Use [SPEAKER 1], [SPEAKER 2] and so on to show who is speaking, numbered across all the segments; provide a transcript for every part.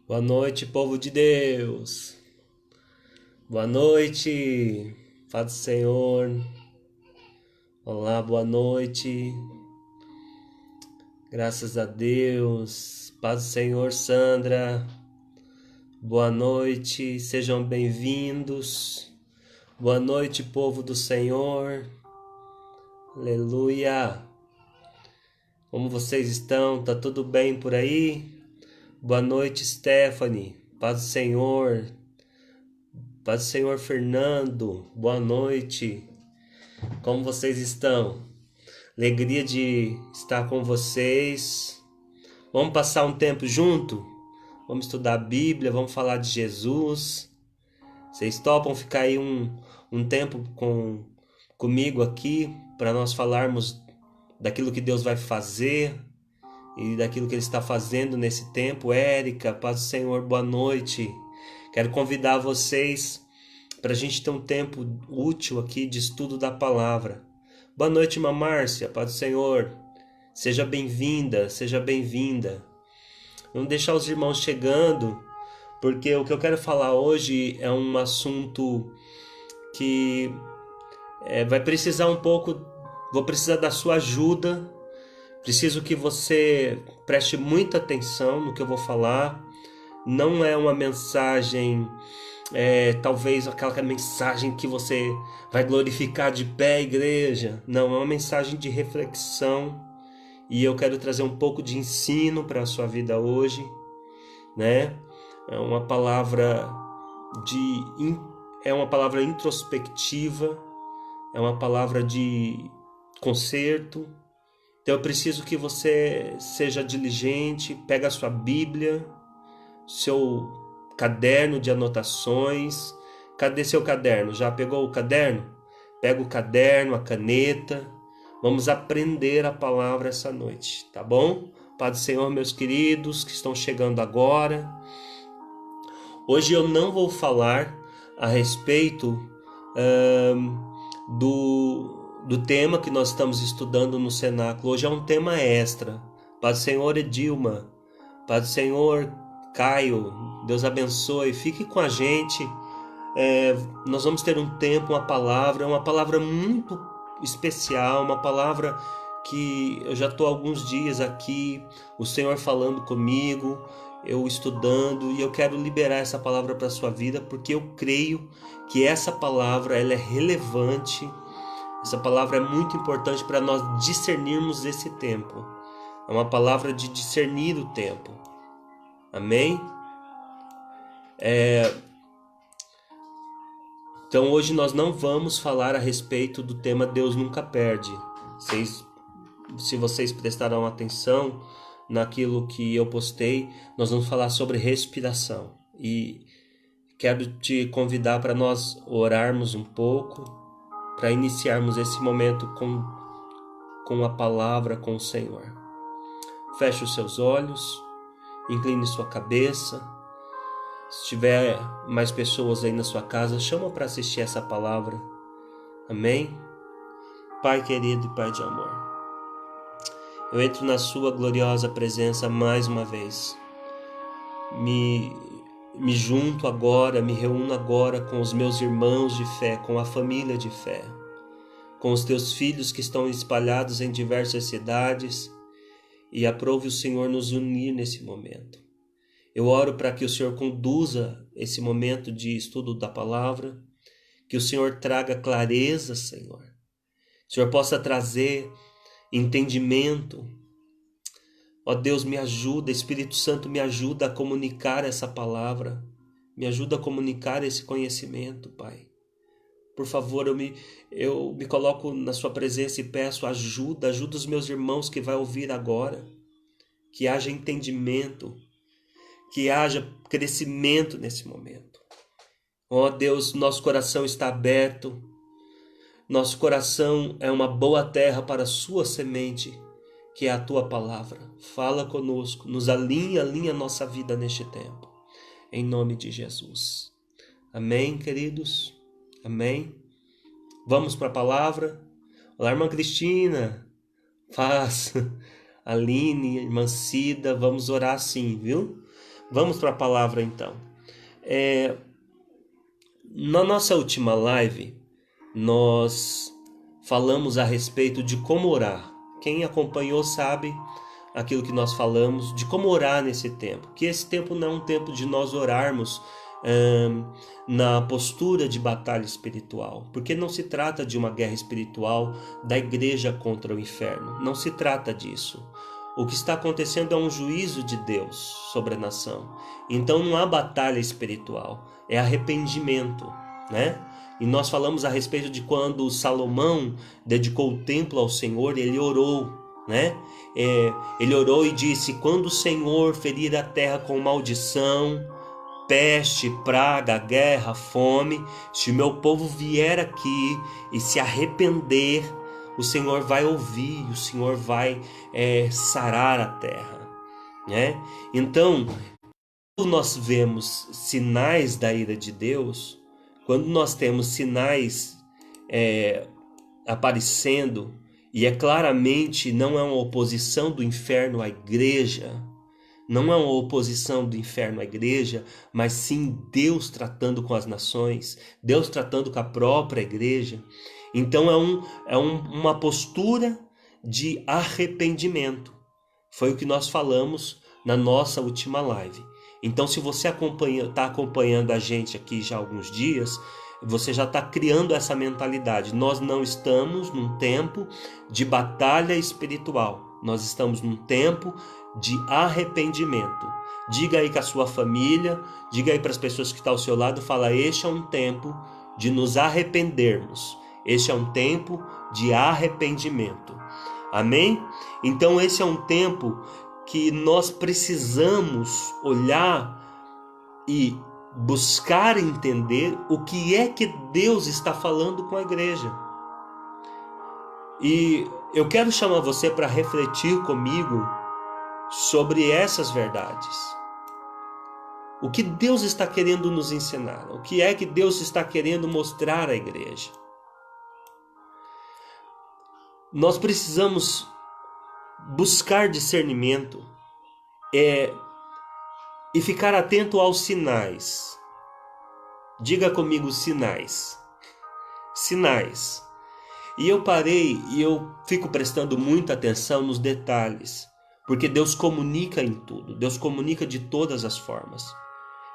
[SPEAKER 1] Boa noite, povo de Deus. Boa noite, Paz do Senhor. Olá, boa noite. Graças a Deus. Paz do Senhor, Sandra. Boa noite, sejam bem-vindos. Boa noite, povo do Senhor. Aleluia. Como vocês estão? Tá tudo bem por aí? Boa noite, Stephanie. Paz do Senhor. Paz do Senhor, Fernando. Boa noite. Como vocês estão? Alegria de estar com vocês. Vamos passar um tempo junto? Vamos estudar a Bíblia, vamos falar de Jesus. Vocês topam ficar aí um tempo comigo aqui para nós falarmos daquilo que Deus vai fazer e daquilo que Ele está fazendo nesse tempo? Érica, paz do Senhor, boa noite. Quero convidar vocês para a gente ter um tempo útil aqui de estudo da palavra. Boa noite, irmã Márcia, paz do Senhor. Seja bem-vinda, seja bem-vinda. Vamos deixar os irmãos chegando, porque o que eu quero falar hoje é um assunto que vai precisar um pouco, vou precisar da sua ajuda. Preciso que você preste muita atenção no que eu vou falar. Não é uma mensagem, talvez aquela mensagem que você vai glorificar de pé a igreja. Não, é uma mensagem de reflexão. E eu quero trazer um pouco de ensino para a sua vida hoje, né? É uma palavra introspectiva, é uma palavra de conserto. Então eu preciso que você seja diligente, pega a sua Bíblia, seu caderno de anotações. Cadê seu caderno? Já pegou o caderno? Pega o caderno, a caneta. Vamos aprender a palavra essa noite, tá bom? Pai do Senhor, meus queridos que estão chegando agora. Hoje eu não vou falar a respeito do tema que nós estamos estudando no cenáculo. Hoje é um tema extra. Pai do Senhor, Edilma. Pai do Senhor, Caio. Deus abençoe. Fique com a gente. Nós vamos ter um tempo, uma palavra muito especial, uma palavra que eu já estou há alguns dias aqui, o Senhor falando comigo, eu estudando, e eu quero liberar essa palavra para a sua vida, porque eu creio que essa palavra ela é relevante, essa palavra é muito importante para nós discernirmos esse tempo. É uma palavra de discernir o tempo. Amém? Então hoje nós não vamos falar a respeito do tema Deus nunca perde. Se vocês prestaram atenção naquilo que eu postei, nós vamos falar sobre respiração. E quero te convidar para nós orarmos um pouco, para iniciarmos esse momento com a palavra, com o Senhor. Feche os seus olhos, incline sua cabeça. Se tiver mais pessoas aí na sua casa, chama para assistir essa palavra. Amém? Pai querido e Pai de amor, eu entro na sua gloriosa presença mais uma vez. Me junto agora, me reúno agora com os meus irmãos de fé, com a família de fé, com os teus filhos que estão espalhados em diversas cidades, e aprove o Senhor nos unir nesse momento. Eu oro para que o Senhor conduza esse momento de estudo da palavra, que o Senhor traga clareza, Senhor. Que o Senhor possa trazer entendimento. Ó Deus, me ajuda, Espírito Santo, me ajuda a comunicar essa palavra, me ajuda a comunicar esse conhecimento, Pai. Por favor, eu me coloco na sua presença e peço ajuda os meus irmãos que vai ouvir agora, que haja entendimento, que haja crescimento nesse momento. Ó Deus, nosso coração está aberto, nosso coração é uma boa terra para a sua semente, que é a tua palavra. Fala conosco, nos alinha a nossa vida neste tempo, em nome de Jesus. Amém, queridos? Amém? Vamos para a palavra? Olá, irmã Cristina, paz, Aline, irmã Cida, vamos orar sim, viu? Vamos para a palavra então. Na nossa última live, nós falamos a respeito de como orar. Quem acompanhou sabe aquilo que nós falamos, de como orar nesse tempo. Que esse tempo não é um tempo de nós orarmos na postura de batalha espiritual, porque não se trata de uma guerra espiritual da igreja contra o inferno, não se trata disso. O que está acontecendo é um juízo de Deus sobre a nação. Então não há batalha espiritual, é arrependimento, né? E nós falamos a respeito de quando Salomão dedicou o templo ao Senhor, ele orou, né? Ele orou e disse: quando o Senhor ferir a terra com maldição, peste, praga, guerra, fome, se o meu povo vier aqui e se arrepender, o Senhor vai ouvir, o Senhor vai sarar a terra, né? Então, quando nós vemos sinais da ira de Deus, quando nós temos sinais aparecendo, e claramente não é uma oposição do inferno à igreja, não é uma oposição do inferno à igreja, mas sim Deus tratando com as nações, Deus tratando com a própria igreja. Então uma postura de arrependimento. Foi o que nós falamos na nossa última live. Então, se você está acompanhando a gente aqui já há alguns dias, você já está criando essa mentalidade. Nós não estamos num tempo de batalha espiritual. Nós estamos num tempo de arrependimento. Diga aí com a sua família, diga aí para as pessoas que estão ao seu lado, fala: este é um tempo de nos arrependermos. Este é um tempo de arrependimento. Amém? Então esse é um tempo que nós precisamos olhar e buscar entender o que é que Deus está falando com a igreja. E eu quero chamar você para refletir comigo sobre essas verdades. O que Deus está querendo nos ensinar? O que é que Deus está querendo mostrar à igreja? Nós precisamos buscar discernimento e ficar atento aos sinais. Diga comigo: sinais. Sinais. E eu parei e eu fico prestando muita atenção nos detalhes, porque Deus comunica em tudo, Deus comunica de todas as formas.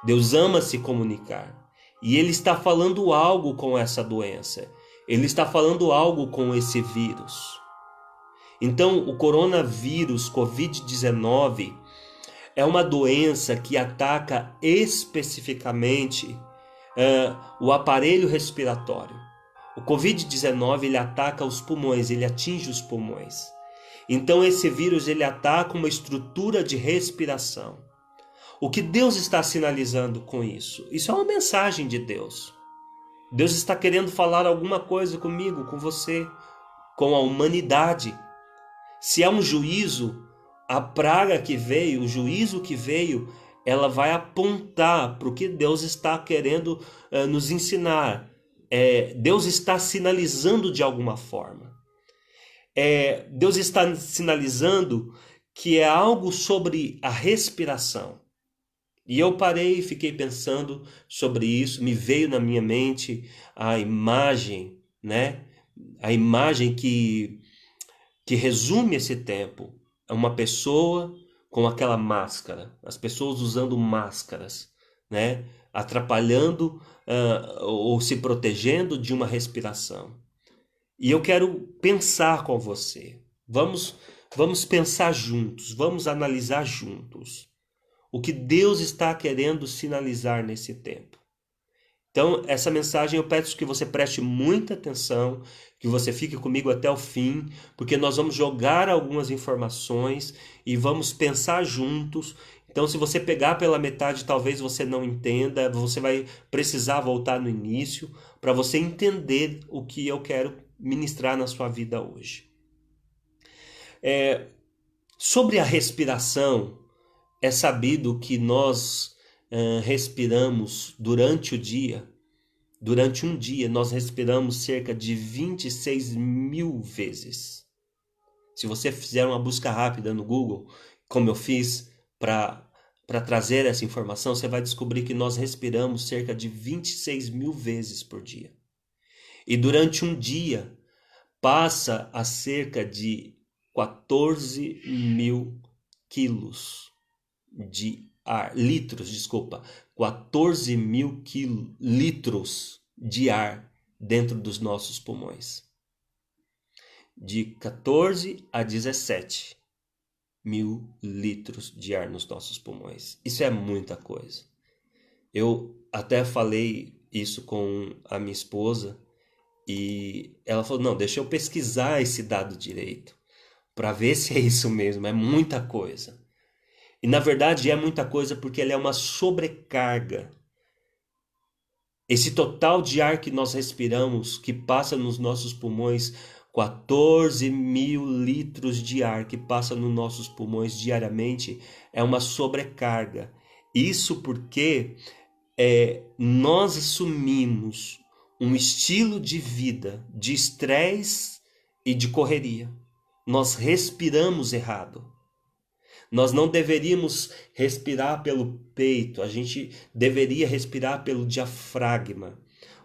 [SPEAKER 1] Deus ama se comunicar e Ele está falando algo com essa doença, Ele está falando algo com esse vírus. Então, o coronavírus, Covid-19, é uma doença que ataca especificamente o aparelho respiratório. O Covid-19 ele ataca os pulmões, ele atinge os pulmões. Então esse vírus ele ataca uma estrutura de respiração. O que Deus está sinalizando com isso? Isso é uma mensagem de Deus. Deus está querendo falar alguma coisa comigo, com você, com a humanidade. Se é um juízo, a praga que veio, o juízo que veio, ela vai apontar para o que Deus está querendo nos ensinar. Deus está sinalizando de alguma forma. Deus está sinalizando que é algo sobre a respiração. E eu parei e fiquei pensando sobre isso, me veio na minha mente a imagem, né? A imagem que resume esse tempo. É uma pessoa com aquela máscara, as pessoas usando máscaras, né? Atrapalhando ou se protegendo de uma respiração. E eu quero pensar com você. Vamos pensar juntos, vamos analisar juntos o que Deus está querendo sinalizar nesse tempo. Então, essa mensagem eu peço que você preste muita atenção, que você fique comigo até o fim, porque nós vamos jogar algumas informações e vamos pensar juntos. Então, se você pegar pela metade, talvez você não entenda, você vai precisar voltar no início para você entender o que eu quero ministrar na sua vida hoje. Sobre a respiração, é sabido que nós respiramos durante o dia. Durante um dia, nós respiramos cerca de 26 mil vezes. Se você fizer uma busca rápida no Google, como eu fiz para para trazer essa informação, você vai descobrir que nós respiramos cerca de 26 mil vezes por dia. E durante um dia, passa a cerca de 14 mil litros, 14 mil litros de ar dentro dos nossos pulmões. De 14 a 17 mil litros de ar nos nossos pulmões. Isso é muita coisa. Eu até falei isso com a minha esposa e ela falou, não, deixa eu pesquisar esse dado direito para ver se é isso mesmo, é muita coisa. E na verdade é muita coisa porque ela é uma sobrecarga. Esse total de ar que nós respiramos, que passa nos nossos pulmões, 14 mil litros de ar que passa nos nossos pulmões diariamente, é uma sobrecarga. Isso porque nós assumimos um estilo de vida de estresse e de correria. Nós respiramos errado. Nós não deveríamos respirar pelo peito, a gente deveria respirar pelo diafragma.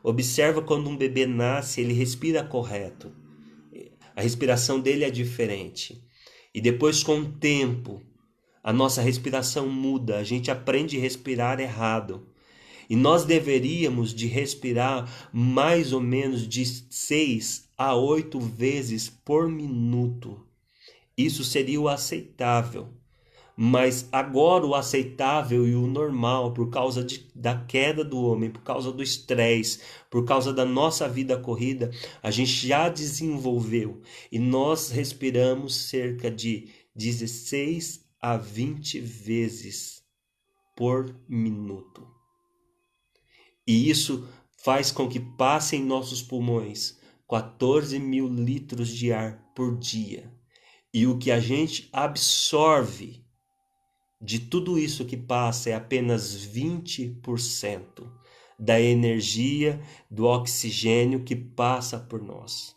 [SPEAKER 1] Observa quando um bebê nasce, ele respira correto. A respiração dele é diferente. E depois, com o tempo, a nossa respiração muda, a gente aprende a respirar errado. E nós deveríamos de respirar mais ou menos de 6 a 8 vezes por minuto. Isso seria o aceitável. Mas agora o aceitável e o normal, por causa da queda do homem, por causa do estresse, por causa da nossa vida corrida, a gente já desenvolveu. E nós respiramos cerca de 16 a 20 vezes por minuto. E isso faz com que passe em nossos pulmões 14 mil litros de ar por dia. E o que a gente absorve de tudo isso que passa é apenas 20% da energia, do oxigênio que passa por nós.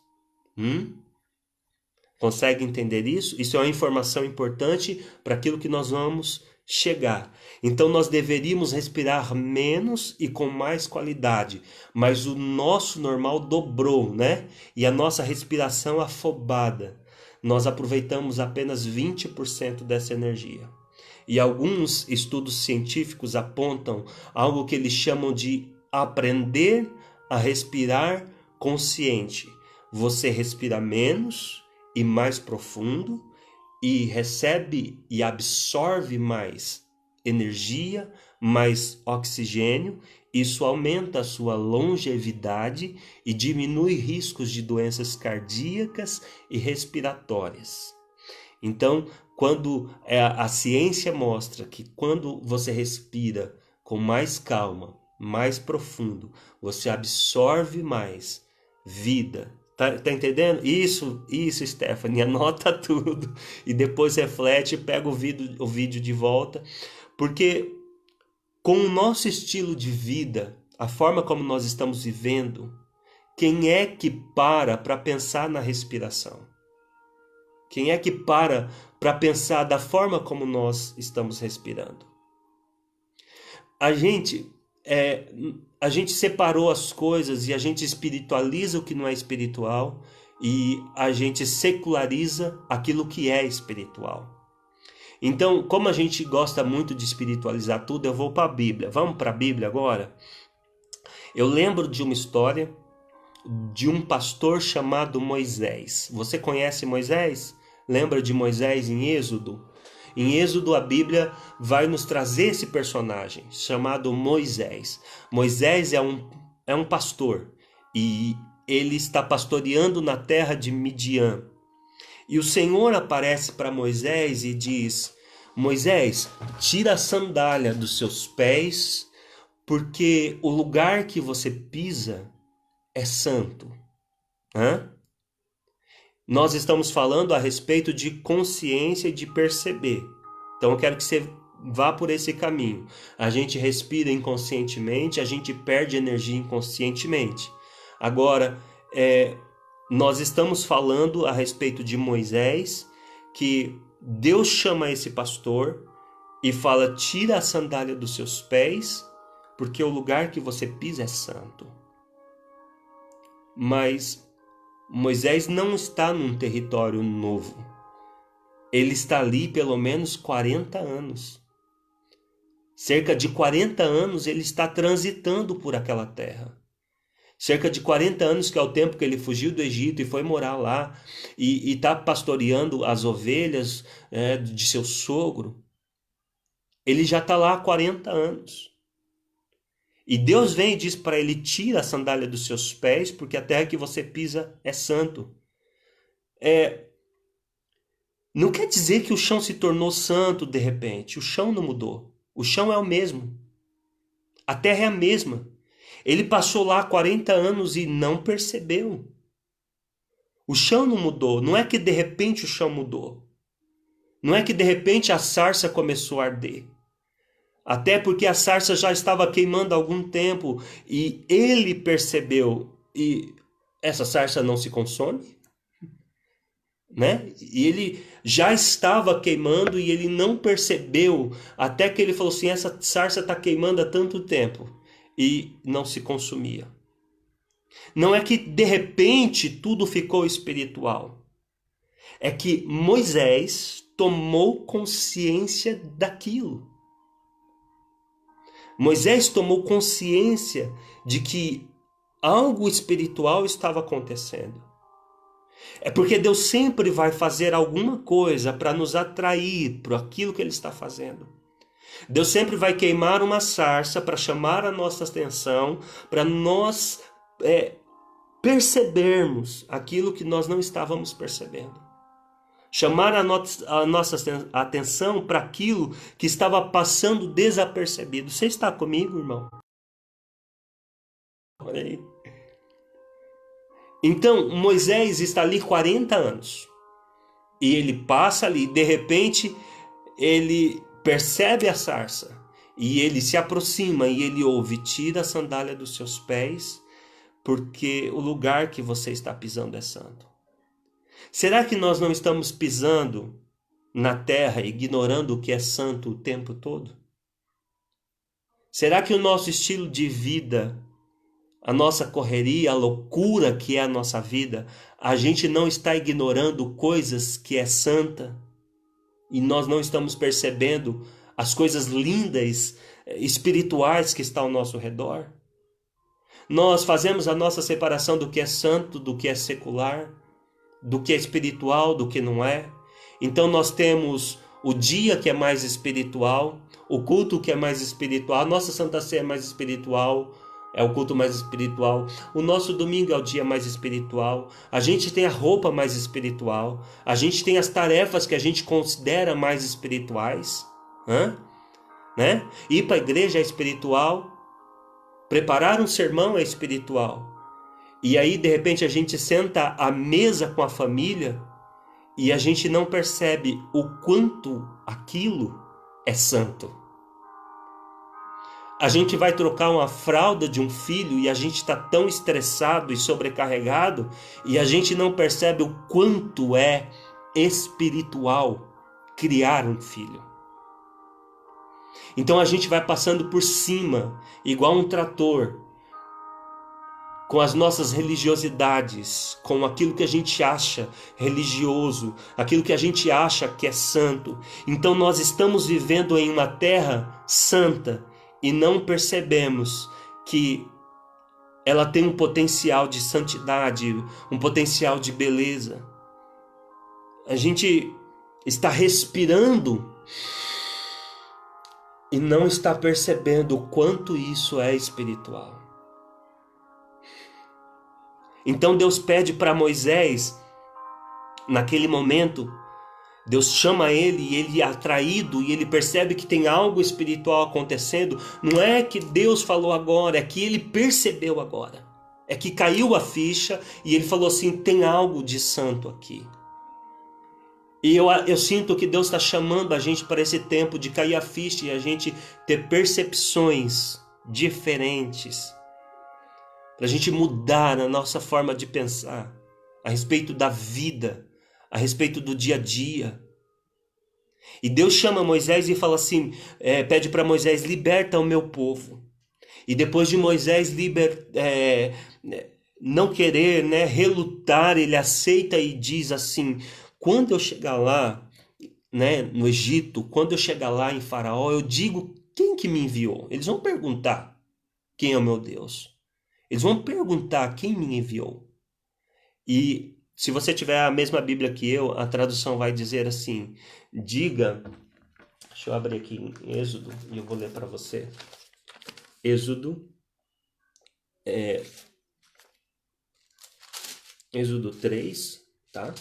[SPEAKER 1] Consegue entender isso? Isso é uma informação importante para aquilo que nós vamos chegar. Então nós deveríamos respirar menos e com mais qualidade, mas o nosso normal dobrou, né? E a nossa respiração afobada. Nós aproveitamos apenas 20% dessa energia. E alguns estudos científicos apontam algo que eles chamam de aprender a respirar consciente. Você respira menos e mais profundo e recebe e absorve mais energia, mais oxigênio. Isso aumenta a sua longevidade e diminui riscos de doenças cardíacas e respiratórias. Então, quando a ciência mostra que quando você respira com mais calma, mais profundo, você absorve mais vida. Tá entendendo? Isso, Stephanie, anota tudo. E depois reflete, pega o vídeo de volta. Porque com o nosso estilo de vida, a forma como nós estamos vivendo, quem é que para pensar na respiração? Quem é que para pensar da forma como nós estamos respirando? A gente separou as coisas e a gente espiritualiza o que não é espiritual e a gente seculariza aquilo que é espiritual. Então, como a gente gosta muito de espiritualizar tudo, eu vou para a Bíblia. Vamos para a Bíblia agora? Eu lembro de uma história de um pastor chamado Moisés. Você conhece Moisés? Lembra de Moisés em Êxodo? Em Êxodo, a Bíblia vai nos trazer esse personagem chamado Moisés. Moisés é um pastor e ele está pastoreando na terra de Midian. E o Senhor aparece para Moisés e diz: Moisés, tira a sandália dos seus pés, porque o lugar que você pisa é santo. Nós estamos falando a respeito de consciência e de perceber. Então eu quero que você vá por esse caminho. A gente respira inconscientemente, a gente perde energia inconscientemente. Agora, nós estamos falando a respeito de Moisés, que Deus chama esse pastor e fala: tira a sandália dos seus pés, porque o lugar que você pisa é santo. Mas Moisés não está num território novo. Ele está ali pelo menos 40 anos. Cerca de 40 anos ele está transitando por aquela terra. Cerca de 40 anos, que é o tempo que ele fugiu do Egito e foi morar lá, e está pastoreando as ovelhas de seu sogro. Ele já está lá há 40 anos. E Deus vem e diz para ele: tira a sandália dos seus pés, porque a terra que você pisa é santo. Não quer dizer que o chão se tornou santo de repente. O chão não mudou. O chão é o mesmo. A terra é a mesma. Ele passou lá 40 anos e não percebeu. O chão não mudou. Não é que de repente o chão mudou. Não é que de repente a sarça começou a arder. Até porque a sarça já estava queimando há algum tempo e ele percebeu. E essa sarça não se consome? Né? E ele já estava queimando e ele não percebeu, até que ele falou assim: essa sarça está queimando há tanto tempo, e não se consumia. Não é que de repente tudo ficou espiritual, é que Moisés tomou consciência daquilo. Moisés tomou consciência de que algo espiritual estava acontecendo. É porque Deus sempre vai fazer alguma coisa para nos atrair para aquilo que Ele está fazendo. Deus sempre vai queimar uma sarça para chamar a nossa atenção, para nós percebermos aquilo que nós não estávamos percebendo. Chamar a nossa atenção para aquilo que estava passando desapercebido. Você está comigo, irmão? Olha aí. Então, Moisés está ali 40 anos. E ele passa ali, de repente, ele percebe a sarça. E ele se aproxima e ele ouve: tira a sandália dos seus pés, porque o lugar que você está pisando é santo. Será que nós não estamos pisando na terra, ignorando o que é santo o tempo todo? Será que o nosso estilo de vida, a nossa correria, a loucura que é a nossa vida, a gente não está ignorando coisas que é santa e nós não estamos percebendo as coisas lindas, espirituais que estão ao nosso redor? Nós fazemos a nossa separação do que é santo, do que é secular, do que é espiritual, do que não é. Então nós temos o dia que é mais espiritual, o culto que é mais espiritual, a nossa Santa Ceia é mais espiritual, é o culto mais espiritual. O nosso domingo é o dia mais espiritual. A gente tem a roupa mais espiritual. A gente tem as tarefas que a gente considera mais espirituais. Né? Ir para a igreja é espiritual. Preparar um sermão é espiritual. E aí, de repente, a gente senta à mesa com a família e a gente não percebe o quanto aquilo é santo. A gente vai trocar uma fralda de um filho e a gente está tão estressado e sobrecarregado e a gente não percebe o quanto é espiritual criar um filho. Então a gente vai passando por cima, igual um trator, com as nossas religiosidades, com aquilo que a gente acha religioso, aquilo que a gente acha que é santo. Então nós estamos vivendo em uma terra santa, e não percebemos que ela tem um potencial de santidade, um potencial de beleza. A gente está respirando e não está percebendo o quanto isso é espiritual. Então Deus pede para Moisés, naquele momento, Deus chama ele e ele é atraído e ele percebe que tem algo espiritual acontecendo. Não é que Deus falou agora, é que ele percebeu agora. É que caiu a ficha e ele falou assim: tem algo de santo aqui. E eu sinto que Deus está chamando a gente para esse tempo de cair a ficha e a gente ter percepções diferentes. Para a gente mudar a nossa forma de pensar a respeito da vida, a respeito do dia a dia. E Deus chama Moisés e fala assim, pede para Moisés, liberta o meu povo. E depois de Moisés não querer, né, relutar, ele aceita e diz assim, quando eu chegar lá, né, no Egito, quando eu chegar lá em Faraó, eu digo quem que me enviou. Eles vão perguntar quem é o meu Deus. Eles vão perguntar quem me enviou. E se você tiver a mesma Bíblia que eu, a tradução vai dizer assim, diga, deixa eu abrir aqui em Êxodo e eu vou ler para você. Êxodo 3, tá?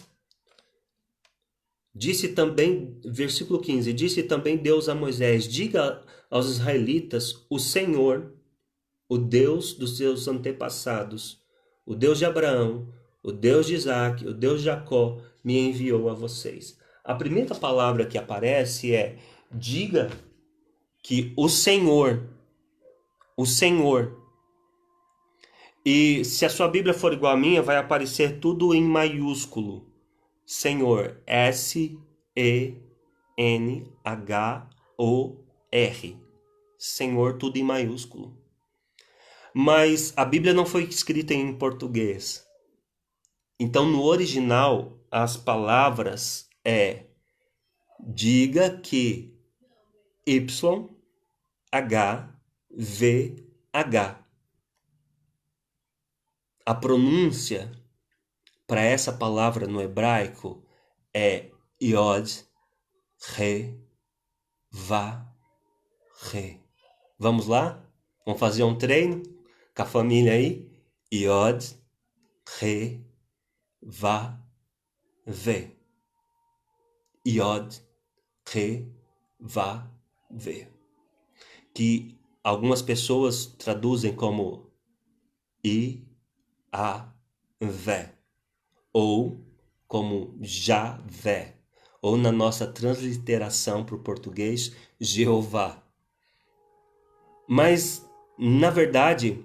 [SPEAKER 1] Disse também, versículo 15, disse também Deus a Moisés, diga aos israelitas, o Senhor, o Deus dos seus antepassados, o Deus de Abraão, o Deus de Isaac, o Deus de Jacó, me enviou a vocês. A primeira palavra que aparece é, diga que o Senhor, e se a sua Bíblia for igual à minha, vai aparecer tudo em maiúsculo. Senhor, S-E-N-H-O-R. Senhor, tudo em maiúsculo. Mas a Bíblia não foi escrita em português. Então, no original, as palavras diga que Y-H-V-H. A pronúncia para essa palavra no hebraico é Yod, Re, Va, Re. Vamos lá? Vamos fazer um treino com a família aí? Yod, Re, Va, Ve. Yod, Re, Va, Ve. Que algumas pessoas traduzem como I, A, Ve. Ou como Javé. Ou na nossa transliteração para o português, Jeová. Mas, na verdade,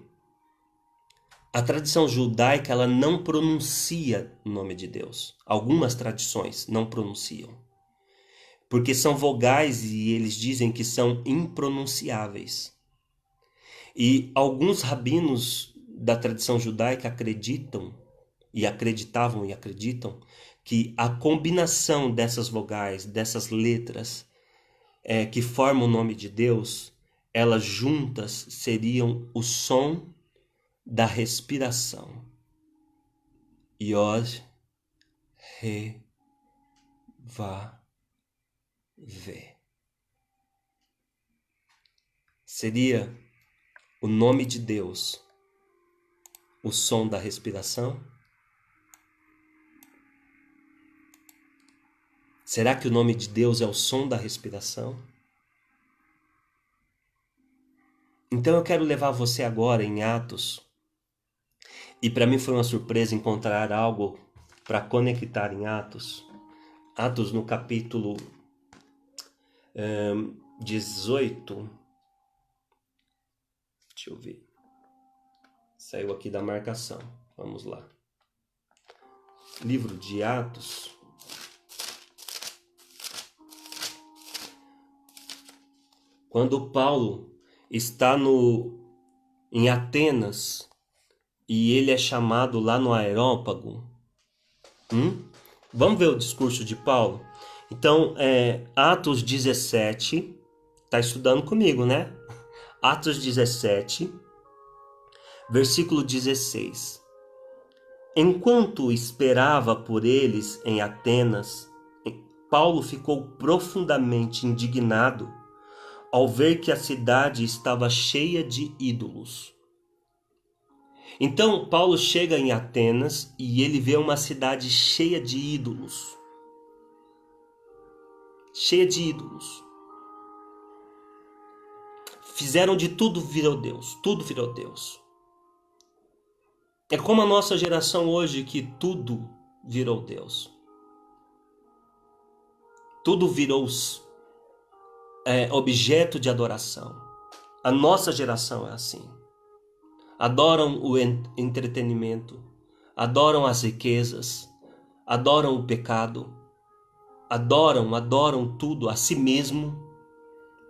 [SPEAKER 1] a tradição judaica ela não pronuncia o nome de Deus. Algumas tradições não pronunciam. Porque são vogais e eles dizem que são impronunciáveis. E alguns rabinos da tradição judaica acreditavam e acreditam que a combinação dessas vogais, dessas letras que formam o nome de Deus, elas juntas seriam o som da respiração. Yod, Re, Va, Ve. Seria o nome de Deus o som da respiração? Será que o nome de Deus é o som da respiração? Então eu quero levar você agora em Atos. E para mim foi uma surpresa encontrar algo para conectar em Atos. Atos no capítulo 18. Deixa eu ver. Saiu aqui da marcação. Vamos lá. Livro de Atos. Quando Paulo está em Atenas e ele é chamado lá no Areópago. Vamos ver o discurso de Paulo? Então, Atos 17, está estudando comigo, né? Atos 17, versículo 16. Enquanto esperava por eles em Atenas, Paulo ficou profundamente indignado ao ver que a cidade estava cheia de ídolos. Então, Paulo chega em Atenas e ele vê uma cidade cheia de ídolos. Cheia de ídolos. Fizeram de tudo, virou Deus. Tudo virou Deus. É como a nossa geração hoje, que tudo virou Deus. Tudo virou objeto de adoração. A nossa geração é assim. Adoram o entretenimento, adoram as riquezas, adoram o pecado, adoram tudo, a si mesmo,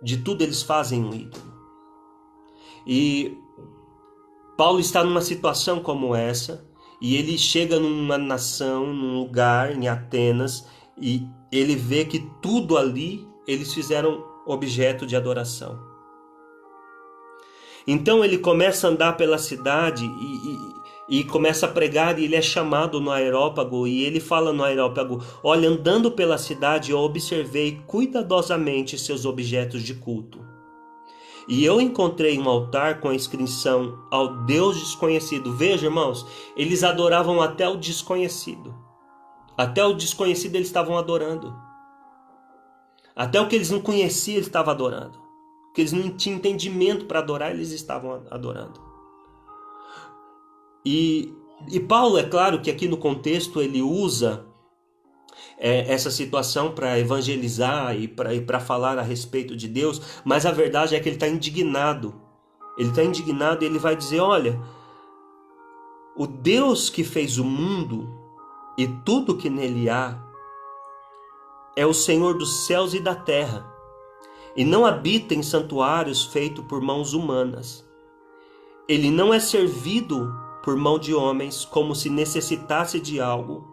[SPEAKER 1] de tudo eles fazem um ídolo. E Paulo está numa situação como essa, e ele chega numa nação, num lugar, em Atenas, e ele vê que tudo ali eles fizeram objeto de adoração. Então ele começa a andar pela cidade e começa a pregar, e ele é chamado no aerópago, e ele fala no aerópago: olha, andando pela cidade eu observei cuidadosamente seus objetos de culto. E eu encontrei um altar com a inscrição ao Deus desconhecido. Veja, irmãos, eles adoravam até o desconhecido. Até o desconhecido eles estavam adorando. Até o que eles não conheciam eles estavam adorando. O que eles não tinham entendimento para adorar, eles estavam adorando. E Paulo, é claro que aqui no contexto ele usa essa situação para evangelizar e para falar a respeito de Deus, mas a verdade é que ele está indignado. Ele está indignado e ele vai dizer: olha, o Deus que fez o mundo e tudo que nele há é o Senhor dos céus e da terra, e não habita em santuários feitos por mãos humanas. Ele não é servido por mão de homens como se necessitasse de algo,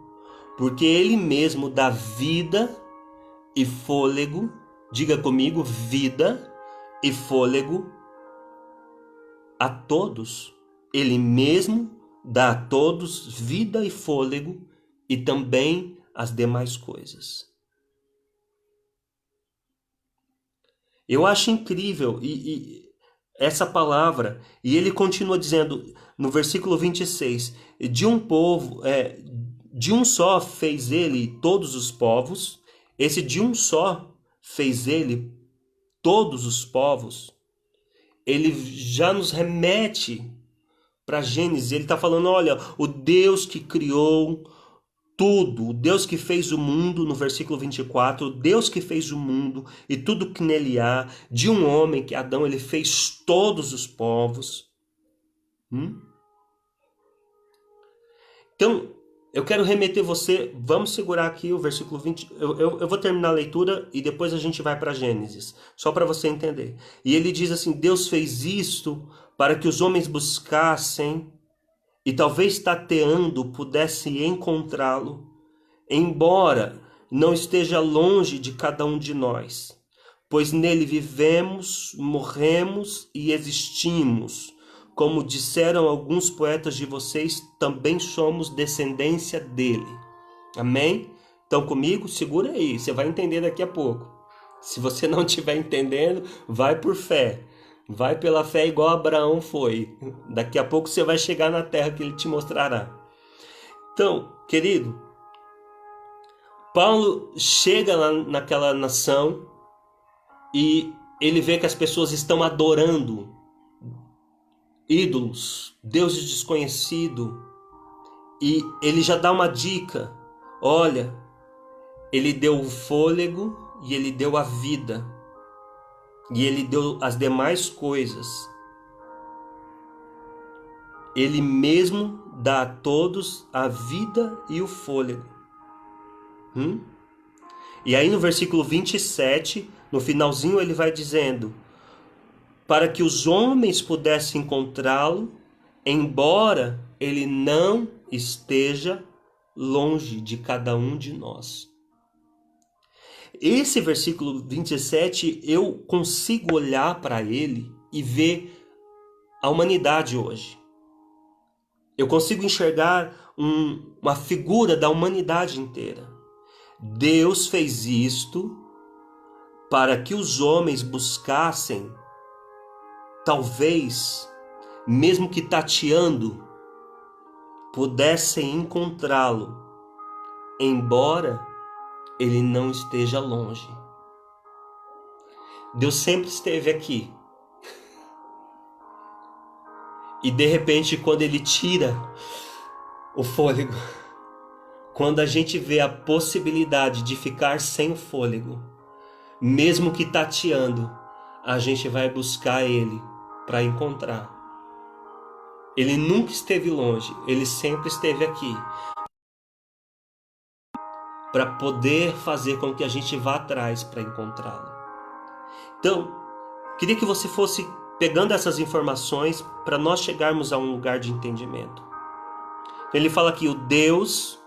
[SPEAKER 1] porque ele mesmo dá vida e fôlego, diga comigo, vida e fôlego a todos. Ele mesmo dá a todos vida e fôlego e também as demais coisas. Eu acho incrível essa palavra, e ele continua dizendo no versículo 26, de um só fez ele todos os povos. Esse de um só fez ele todos os povos, ele já nos remete para Gênesis. Ele está falando: olha, o Deus que criou tudo, o Deus que fez o mundo, no versículo 24, o Deus que fez o mundo e tudo que nele há, de um homem, que Adão, ele fez todos os povos. Então, eu quero remeter você, vamos segurar aqui o versículo 20, eu vou terminar a leitura e depois a gente vai para Gênesis, só para você entender. E ele diz assim: Deus fez isto para que os homens buscassem e talvez tateando pudesse encontrá-lo, embora não esteja longe de cada um de nós, pois nele vivemos, morremos e existimos. Como disseram alguns poetas de vocês, também somos descendência dele. Amém? Então comigo, segura aí, você vai entender daqui a pouco. Se você não estiver entendendo, vai por fé. Vai pela fé igual Abraão foi. Daqui a pouco você vai chegar na terra que ele te mostrará. Então, querido, Paulo chega lá naquela nação e ele vê que as pessoas estão adorando ídolos, deuses desconhecidos, e ele já dá uma dica: olha, ele deu o fôlego e ele deu a vida, e ele deu as demais coisas. Ele mesmo dá a todos a vida e o fôlego. E aí no versículo 27, no finalzinho, ele vai dizendo: para que os homens pudessem encontrá-lo, embora ele não esteja longe de cada um de nós. Esse versículo 27, eu consigo olhar para ele e ver a humanidade hoje. Eu consigo enxergar uma figura da humanidade inteira. Deus fez isto para que os homens buscassem, talvez, mesmo que tateando, pudessem encontrá-lo, embora ele não esteja longe. Deus sempre esteve aqui. E de repente, quando ele tira o fôlego, quando a gente vê a possibilidade de ficar sem o fôlego, mesmo que tateando, a gente vai buscar ele para encontrar. Ele nunca esteve longe, ele sempre esteve aqui. para poder fazer com que a gente vá atrás para encontrá-lo. Então, queria que você fosse pegando essas informações para nós chegarmos a um lugar de entendimento. Ele fala que o Deus,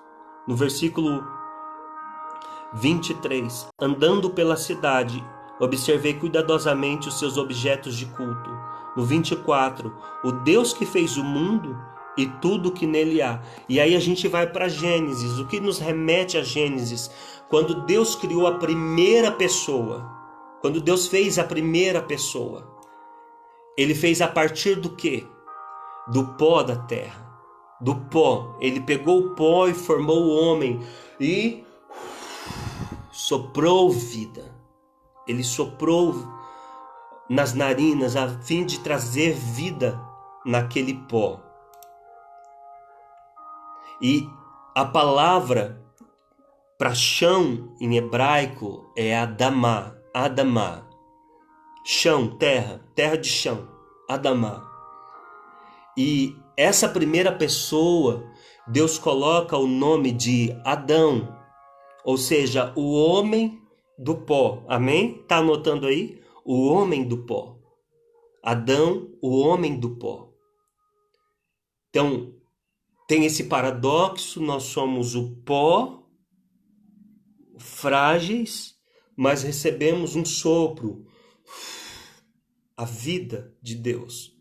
[SPEAKER 1] no versículo 23, andando pela cidade, observei cuidadosamente os seus objetos de culto. No 24, o Deus que fez o mundo e tudo que nele há. E aí a gente vai para Gênesis, o que nos remete a Gênesis, quando Deus criou a primeira pessoa, quando Deus fez a primeira pessoa, ele fez a partir do quê? Do pó da terra. Do pó. Ele pegou o pó e formou o homem e soprou vida. Ele soprou nas narinas a fim de trazer vida naquele pó. E a palavra para chão em hebraico é Adamá. Adamá. Chão, terra, terra de chão. Adamá. E essa primeira pessoa, Deus coloca o nome de Adão, ou seja, o homem do pó. Amém? Está anotando aí? O homem do pó. Adão, o homem do pó. Então, tem esse paradoxo, nós somos o pó, frágeis, mas recebemos um sopro, a vida de Deus.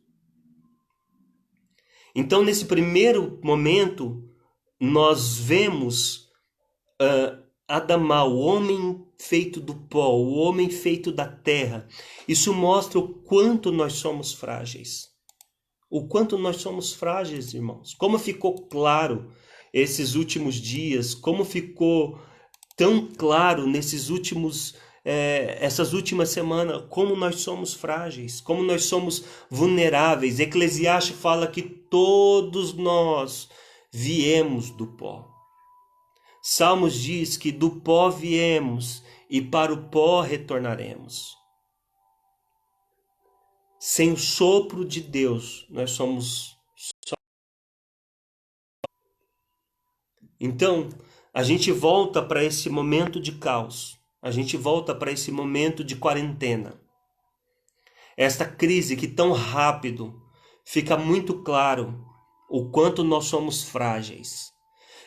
[SPEAKER 1] Então, nesse primeiro momento, nós vemos Adamá, o homem feito do pó, o homem feito da terra. Isso mostra o quanto nós somos frágeis. O quanto nós somos frágeis, irmãos. Como ficou claro esses últimos dias, como ficou tão claro nesses essas últimas semanas, como nós somos frágeis, como nós somos vulneráveis. Eclesiastes fala que todos nós viemos do pó. Salmos diz que do pó viemos e para o pó retornaremos. Sem o sopro de Deus, nós somos só. Então, a gente volta para esse momento de caos. A gente volta para esse momento de quarentena. Esta crise que tão rápido fica muito claro o quanto nós somos frágeis.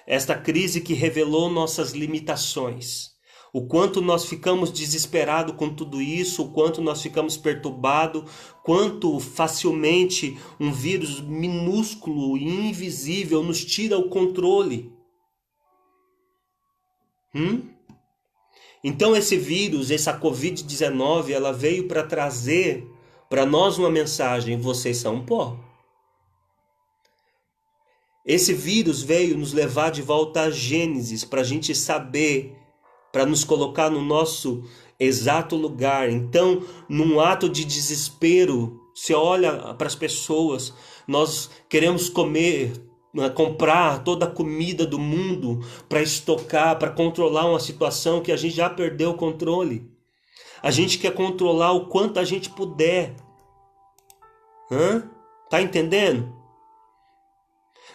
[SPEAKER 1] Esta crise que revelou nossas limitações. O quanto nós ficamos desesperados com tudo isso, o quanto nós ficamos perturbados, quanto facilmente um vírus minúsculo e invisível nos tira o controle. Então esse vírus, essa Covid-19, ela veio para trazer para nós uma mensagem: vocês são pó. Esse vírus veio nos levar de volta a Gênesis, para a gente saber, para nos colocar no nosso exato lugar. Então, num ato de desespero, você olha para as pessoas, nós queremos comprar toda a comida do mundo para estocar, para controlar uma situação que a gente já perdeu o controle. A gente quer controlar o quanto a gente puder. Tá entendendo?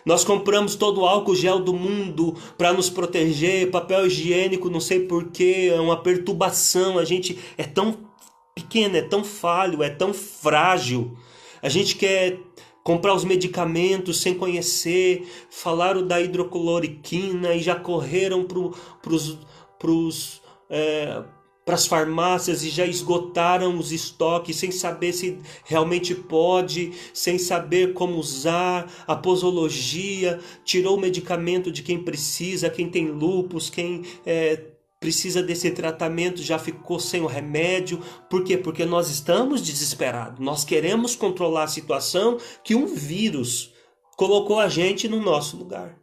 [SPEAKER 1] Nós compramos todo o álcool gel do mundo para nos proteger, papel higiênico, não sei porquê, é uma perturbação. A gente é tão pequeno, é tão falho, é tão frágil. A gente quer comprar os medicamentos sem conhecer, falaram da hidrocloroquina e já correram para as farmácias e já esgotaram os estoques sem saber se realmente pode, sem saber como usar. A posologia tirou o medicamento de quem precisa, quem tem lúpus, quem precisa desse tratamento já ficou sem o remédio. Por quê? Porque nós estamos desesperados. Nós queremos controlar a situação que um vírus colocou a gente no nosso lugar.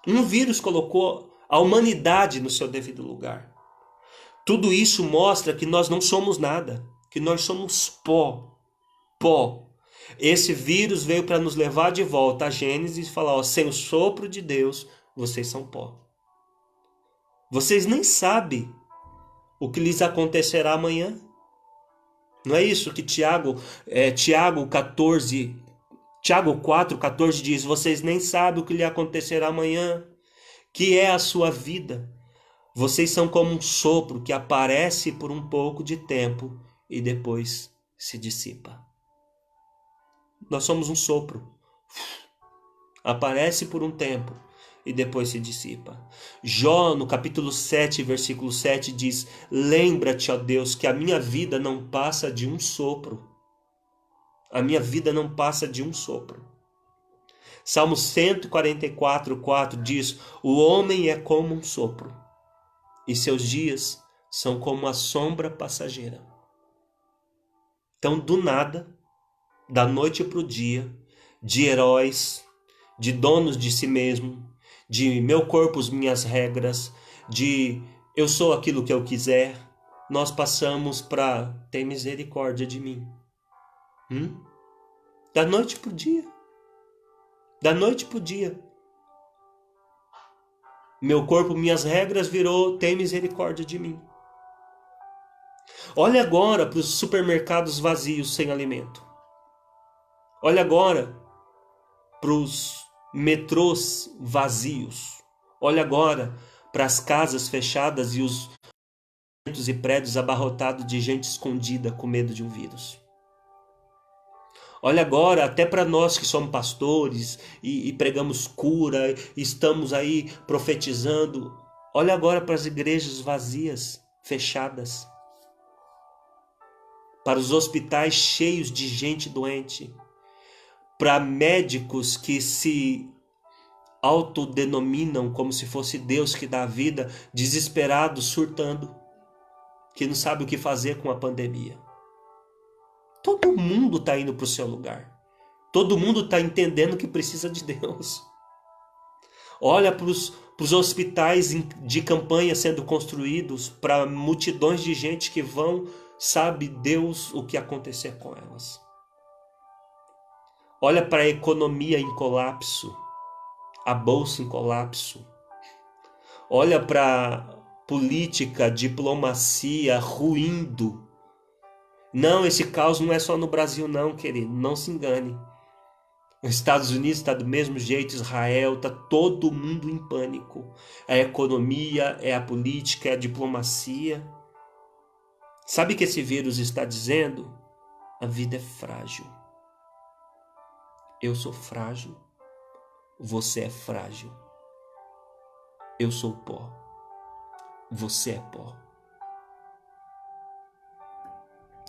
[SPEAKER 1] Um vírus colocou a humanidade no seu devido lugar. Tudo isso mostra que nós não somos nada, que nós somos pó. Pó. Esse vírus veio para nos levar de volta a Gênesis e falar: sem o sopro de Deus, vocês são pó. Vocês nem sabem o que lhes acontecerá amanhã. Não é isso que Tiago 4,14 diz: vocês nem sabem o que lhe acontecerá amanhã. que é a sua vida. Vocês são como um sopro que aparece por um pouco de tempo e depois se dissipa. Nós somos um sopro. Aparece por um tempo e depois se dissipa. Jó, no capítulo 7, versículo 7, diz: lembra-te, ó Deus, que a minha vida não passa de um sopro. A minha vida não passa de um sopro. Salmo 144, 4 diz: o homem é como um sopro, e seus dias são como a sombra passageira. Então, do nada, da noite para o dia, de heróis, de donos de si mesmo, de meu corpo, as minhas regras, de eu sou aquilo que eu quiser, nós passamos para ter misericórdia de mim. Da noite para o dia. Da noite para o dia. Meu corpo, minhas regras virou tem misericórdia de mim. Olha agora para os supermercados vazios sem alimento. Olha agora para os metrôs vazios. Olha agora para as casas fechadas e os e prédios abarrotados de gente escondida com medo de um vírus. Olha agora, até para nós que somos pastores e pregamos cura, e estamos aí profetizando. Olha agora para as igrejas vazias, fechadas. Para os hospitais cheios de gente doente. Para médicos que se autodenominam como se fosse Deus que dá a vida, desesperados, surtando, que não sabe o que fazer com a pandemia. Todo mundo está indo para o seu lugar. Todo mundo está entendendo que precisa de Deus. Olha para os hospitais de campanha sendo construídos, para multidões de gente que vão, sabe Deus o que acontecer com elas. Olha para a economia em colapso, a bolsa em colapso. Olha para a política, diplomacia ruindo. Não, esse caos não é só no Brasil não, querido, não se engane. Os Estados Unidos está do mesmo jeito, Israel, está todo mundo em pânico. É a economia, é a política, é a diplomacia. Sabe o que esse vírus está dizendo? A vida é frágil. Eu sou frágil, você é frágil. Eu sou pó, você é pó.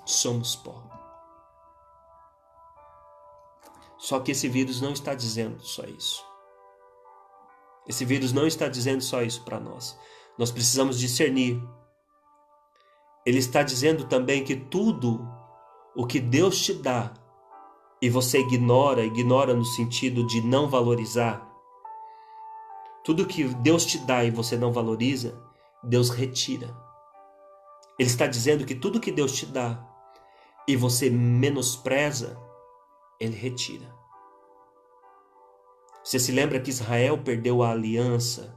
[SPEAKER 1] Somos pó. Só que esse vírus não está dizendo só isso. Esse vírus não está dizendo só isso para nós. Nós precisamos discernir. Ele está dizendo também que tudo o que Deus te dá e você ignora no sentido de não valorizar, tudo que Deus te dá e você não valoriza, Deus retira. Ele está dizendo que tudo que Deus te dá e você menospreza, Ele retira. Você se lembra que Israel perdeu a aliança,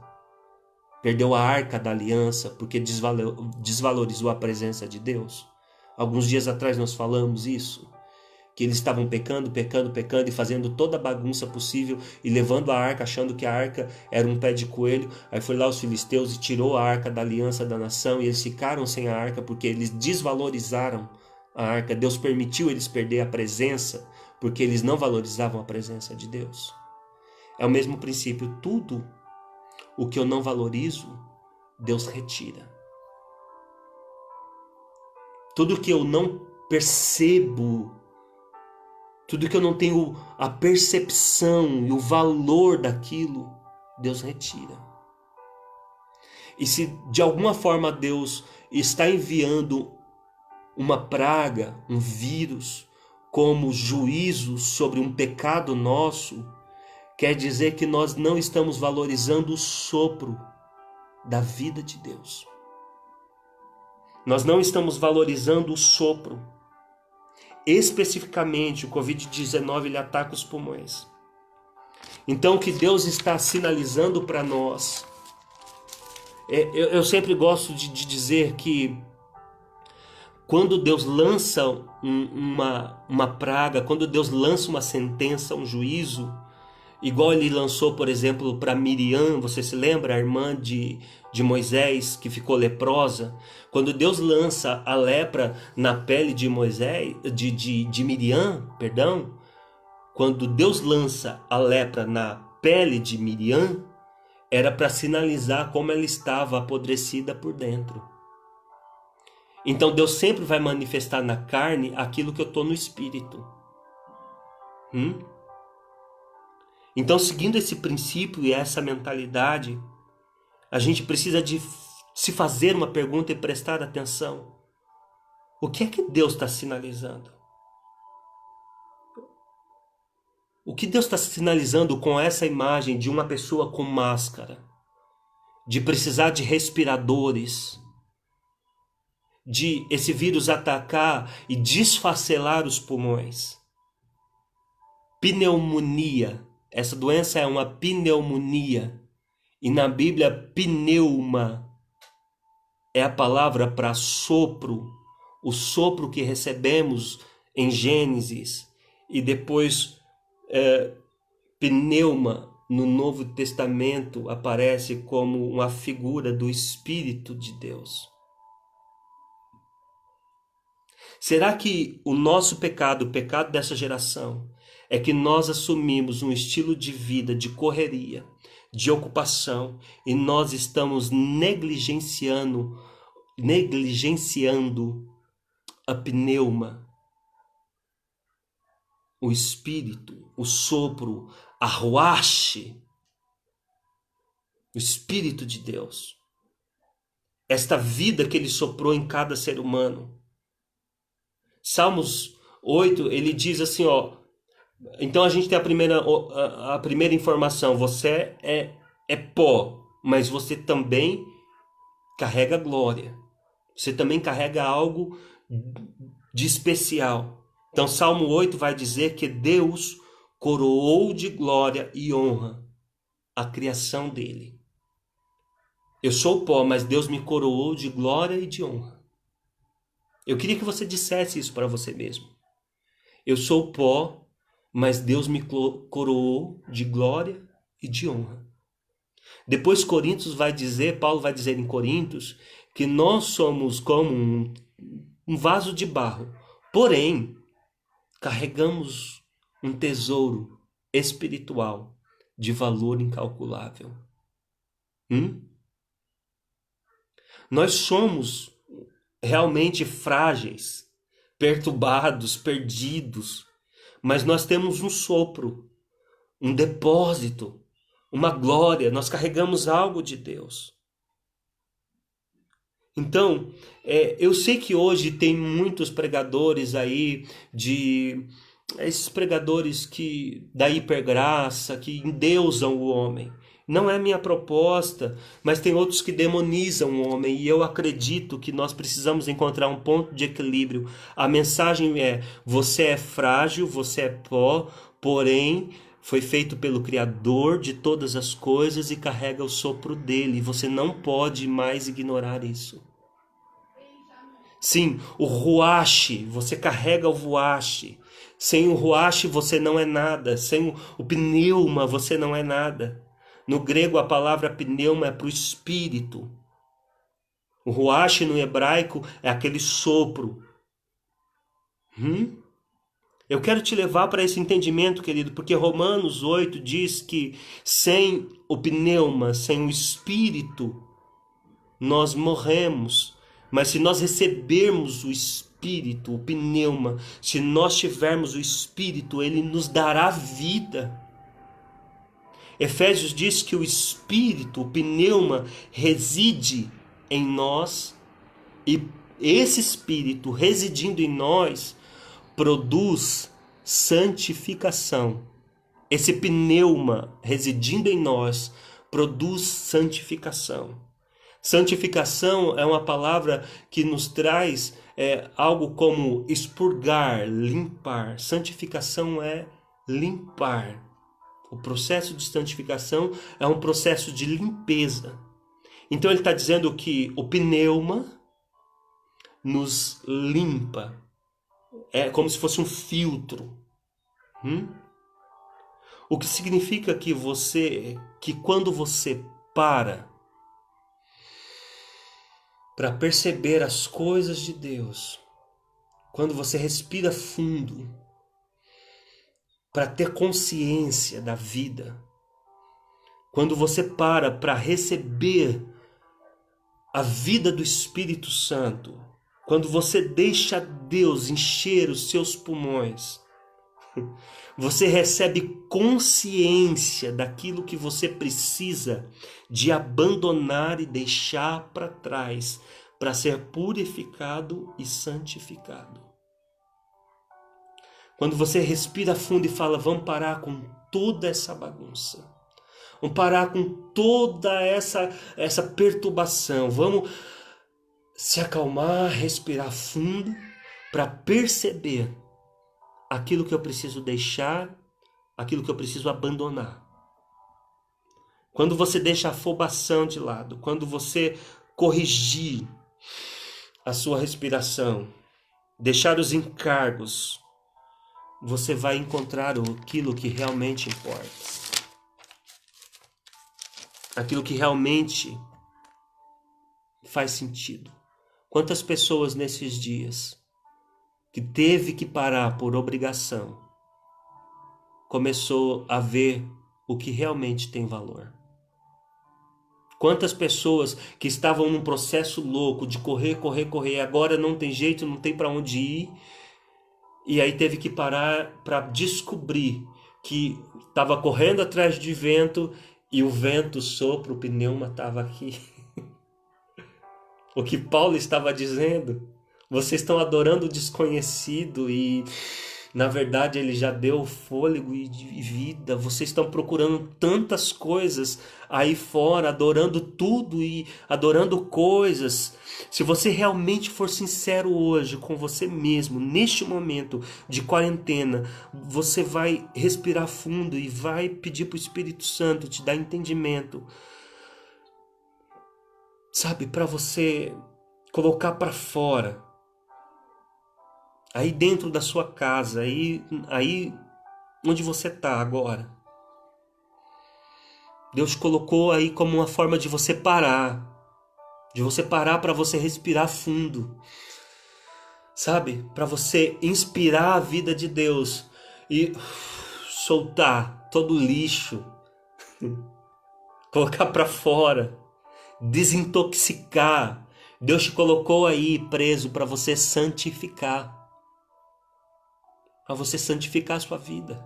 [SPEAKER 1] perdeu a arca da aliança porque desvalorizou a presença de Deus? Alguns dias atrás nós falamos isso, que eles estavam pecando e fazendo toda a bagunça possível e levando a arca, achando que a arca era um pé de coelho. Aí foi lá os filisteus e tirou a arca da aliança da nação e eles ficaram sem a arca porque eles desvalorizaram a arca. Deus permitiu eles perder a presença porque eles não valorizavam a presença de Deus. É o mesmo princípio. Tudo o que eu não valorizo, Deus retira. Tudo que eu não percebo, tudo que eu não tenho a percepção e o valor daquilo, Deus retira. E se de alguma forma Deus está enviando uma praga, um vírus, como juízo sobre um pecado nosso, quer dizer que nós não estamos valorizando o sopro da vida de Deus. Nós não estamos valorizando o sopro. Especificamente, o Covid-19 ele ataca os pulmões. Então, o que Deus está sinalizando para nós, eu sempre gosto de dizer que quando Deus lança uma praga, quando Deus lança uma sentença, um juízo, Igual ele lançou, por exemplo, para Miriam, você se lembra? A irmã de Moisés, que ficou leprosa. Quando Deus lança a lepra na pele de Moisés, de Miriam, perdão, quando Deus lança a lepra na pele de Miriam, era para sinalizar como ela estava apodrecida por dentro. Então Deus sempre vai manifestar na carne aquilo que eu estou no espírito. Então, seguindo esse princípio e essa mentalidade, a gente precisa de se fazer uma pergunta e prestar atenção. O que é que Deus está sinalizando? O que Deus está sinalizando com essa imagem de uma pessoa com máscara? De precisar de respiradores? De esse vírus atacar e desfacelar os pulmões? Pneumonia. Essa doença é uma pneumonia. E na Bíblia, pneuma é a palavra para sopro. O sopro que recebemos em Gênesis. E depois, pneuma no Novo Testamento aparece como uma figura do Espírito de Deus. Será que o nosso pecado, o pecado dessa geração, é que nós assumimos um estilo de vida de correria, de ocupação, e nós estamos negligenciando a pneuma, o espírito, o sopro, a ruache, o Espírito de Deus. Esta vida que ele soprou em cada ser humano. Salmos 8, ele diz assim, então a gente tem a primeira informação, você é pó, mas você também carrega glória. Você também carrega algo de especial. Então Salmo 8 vai dizer que Deus coroou de glória e honra a criação dele. Eu sou pó, mas Deus me coroou de glória e de honra. Eu queria que você dissesse isso para você mesmo. Eu sou pó, mas Deus me coroou de glória e de honra. Depois Paulo vai dizer em Coríntios, que nós somos como um vaso de barro. Porém, carregamos um tesouro espiritual de valor incalculável. Nós somos realmente frágeis, perturbados, perdidos, mas nós temos um sopro, um depósito, uma glória, nós carregamos algo de Deus. Então, eu sei que hoje tem muitos pregadores aí, esses pregadores da hipergraça, que endeusam o homem. Não é minha proposta, mas tem outros que demonizam o homem, e eu acredito que nós precisamos encontrar um ponto de equilíbrio. A mensagem é: você é frágil, você é pó, porém foi feito pelo Criador de todas as coisas e carrega o sopro dele. Você não pode mais ignorar isso. Sim, o ruache, você carrega o ruache. Sem o ruache você não é nada. Sem o pneuma você não é nada. No grego a palavra pneuma é para o espírito. O ruache no hebraico é aquele sopro. Eu quero te levar para esse entendimento, querido, porque Romanos 8 diz que sem o pneuma, sem o espírito, nós morremos. Mas se nós recebermos o espírito, o pneuma, se nós tivermos o espírito, ele nos dará vida. Efésios diz que o espírito, o pneuma, reside em nós, e esse espírito residindo em nós produz santificação. Esse pneuma residindo em nós produz santificação. Santificação é uma palavra que nos traz algo como expurgar, limpar. Santificação é limpar. O processo de santificação é um processo de limpeza. Então ele está dizendo que o pneuma nos limpa. É como se fosse um filtro. O que significa que quando você para perceber as coisas de Deus, quando você respira fundo, para ter consciência da vida, quando você para receber a vida do Espírito Santo, quando você deixa Deus encher os seus pulmões, você recebe consciência daquilo que você precisa de abandonar e deixar para trás para ser purificado e santificado. Quando você respira fundo e fala, vamos parar com toda essa bagunça, vamos parar com toda essa perturbação, vamos se acalmar, respirar fundo para perceber aquilo que eu preciso deixar, aquilo que eu preciso abandonar. Quando você deixa a afobação de lado, quando você corrigir a sua respiração, deixar os encargos, você vai encontrar aquilo que realmente importa. Aquilo que realmente faz sentido. Quantas pessoas nesses dias que teve que parar por obrigação, começou a ver o que realmente tem valor. Quantas pessoas que estavam num processo louco de correr, agora não tem jeito, não tem para onde ir, e aí teve que parar para descobrir que estava correndo atrás de vento e o vento sopra, o pneuma estava aqui. O que Paulo estava dizendo, vocês estão adorando o desconhecido e na verdade ele já deu fôlego e vida. Vocês estão procurando tantas coisas aí fora, adorando tudo e adorando coisas. Se você realmente for sincero hoje com você mesmo, neste momento de quarentena, você vai respirar fundo e vai pedir para o Espírito Santo te dar entendimento. Sabe, para você colocar para fora, aí dentro da sua casa, aí onde você está agora. Deus colocou aí como uma forma de você parar para você respirar fundo, sabe? Para você inspirar a vida de Deus e soltar todo o lixo, colocar para fora, desintoxicar. Deus te colocou aí preso para você santificar. Para você santificar a sua vida.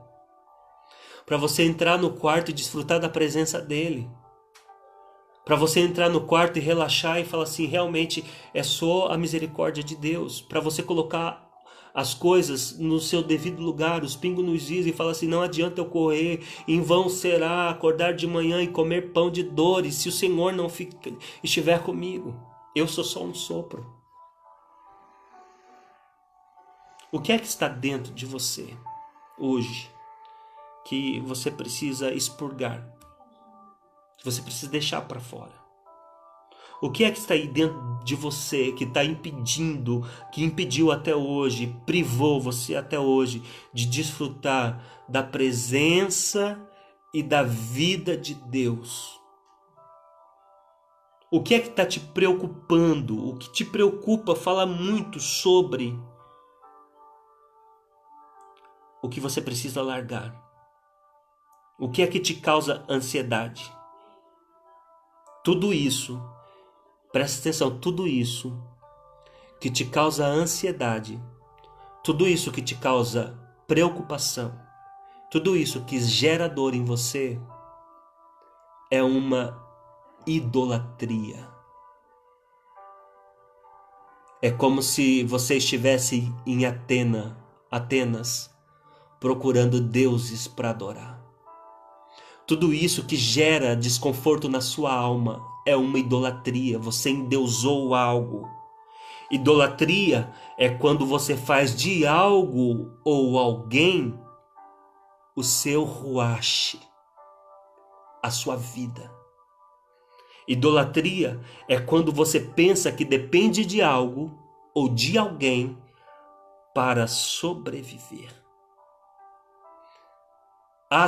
[SPEAKER 1] Para você entrar no quarto e desfrutar da presença dele. Para você entrar no quarto e relaxar e falar assim, realmente é só a misericórdia de Deus. Para você colocar as coisas no seu devido lugar, os pingos nos is, e falar assim, não adianta eu correr, em vão será acordar de manhã e comer pão de dores, se o Senhor não estiver comigo. Eu sou só um sopro. O que é que está dentro de você hoje que você precisa expurgar, que você precisa deixar para fora? O que é que está aí dentro de você que está impedindo, que impediu até hoje, privou você até hoje de desfrutar da presença e da vida de Deus? O que é que está te preocupando? O que te preocupa fala muito sobre o que você precisa largar. O que é que te causa ansiedade? Tudo isso, presta atenção, tudo isso que te causa ansiedade, tudo isso que te causa preocupação, tudo isso que gera dor em você é uma idolatria. É como se você estivesse em Atenas, procurando deuses para adorar. Tudo isso que gera desconforto na sua alma é uma idolatria. Você endeusou algo. Idolatria é quando você faz de algo ou alguém o seu ruache, a sua vida. Idolatria é quando você pensa que depende de algo ou de alguém para sobreviver.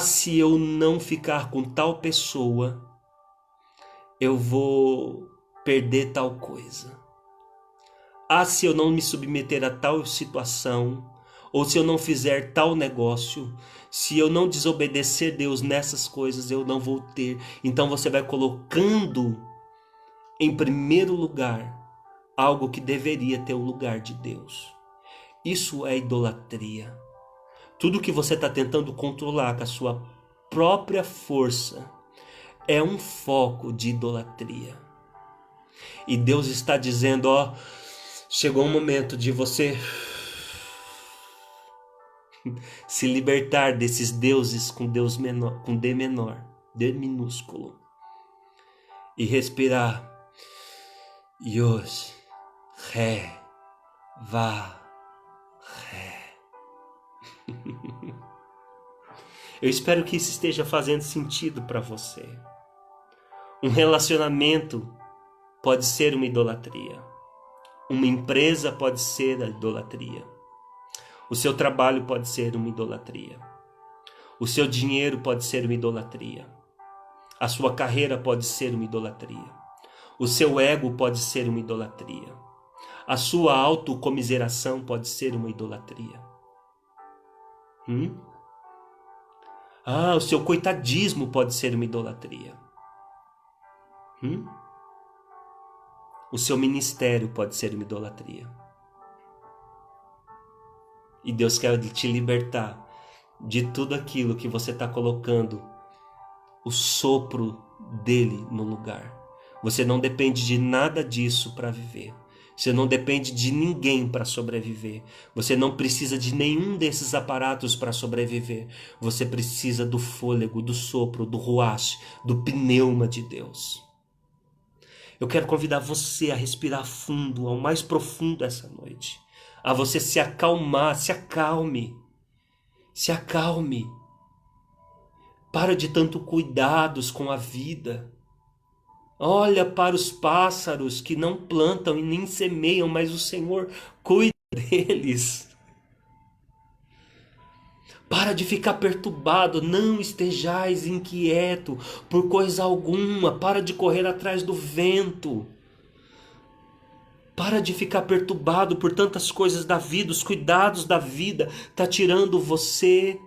[SPEAKER 1] Se eu não ficar com tal pessoa, eu vou perder tal coisa. Se eu não me submeter a tal situação, ou se eu não fizer tal negócio, se eu não desobedecer Deus nessas coisas, eu não vou ter. Então você vai colocando em primeiro lugar algo que deveria ter o lugar de Deus. Isso é idolatria. Tudo que você está tentando controlar com a sua própria força é um foco de idolatria. E Deus está dizendo, chegou o momento de você se libertar desses deuses com Deus menor, com D menor, D minúsculo, e respirar. Yos, Ré, Vá, Ré. Eu espero que isso esteja fazendo sentido para você. Um relacionamento pode ser uma idolatria. Uma empresa pode ser a idolatria. O seu trabalho pode ser uma idolatria. O seu dinheiro pode ser uma idolatria. A sua carreira pode ser uma idolatria. O seu ego pode ser uma idolatria. A sua autocomiseração pode ser uma idolatria. O seu coitadismo pode ser uma idolatria. O seu ministério pode ser uma idolatria. E Deus quer te libertar de tudo aquilo que você está colocando o sopro dele no lugar. Você não depende de nada disso para viver. Você não depende de ninguém para sobreviver. Você não precisa de nenhum desses aparatos para sobreviver. Você precisa do fôlego, do sopro, do ruach, do pneuma de Deus. Eu quero convidar você a respirar fundo, ao mais profundo essa noite. A você se acalmar, se acalme. Se acalme. Para de tanto cuidados com a vida. Olha para os pássaros que não plantam e nem semeiam, mas o Senhor cuida deles. Para de ficar perturbado, não estejais inquieto por coisa alguma. Para de correr atrás do vento. Para de ficar perturbado por tantas coisas da vida. Os cuidados da vida estão tirando você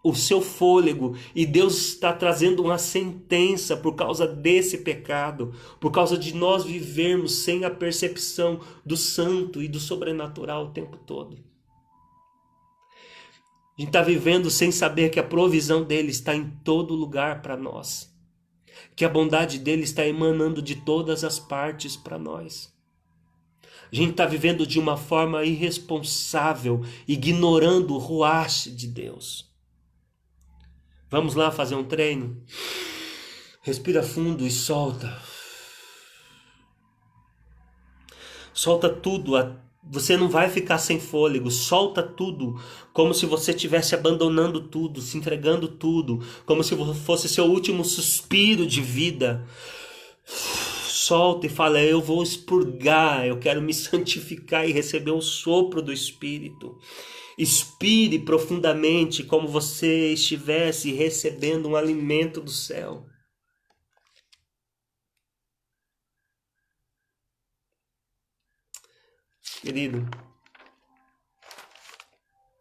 [SPEAKER 1] o seu fôlego, e Deus está trazendo uma sentença por causa desse pecado, por causa de nós vivermos sem a percepção do santo e do sobrenatural o tempo todo. A gente está vivendo sem saber que a provisão dele está em todo lugar para nós, que a bondade dele está emanando de todas as partes para nós. A gente está vivendo de uma forma irresponsável, ignorando o ruach de Deus. Vamos lá fazer um treino? Respira fundo e solta. Solta tudo. Você não vai ficar sem fôlego. Solta tudo. Como se você estivesse abandonando tudo, se entregando tudo. Como se fosse seu último suspiro de vida. Solta e fala, eu vou expurgar. Eu quero me santificar e receber o sopro do Espírito. Expire profundamente como você estivesse recebendo um alimento do céu. Querido,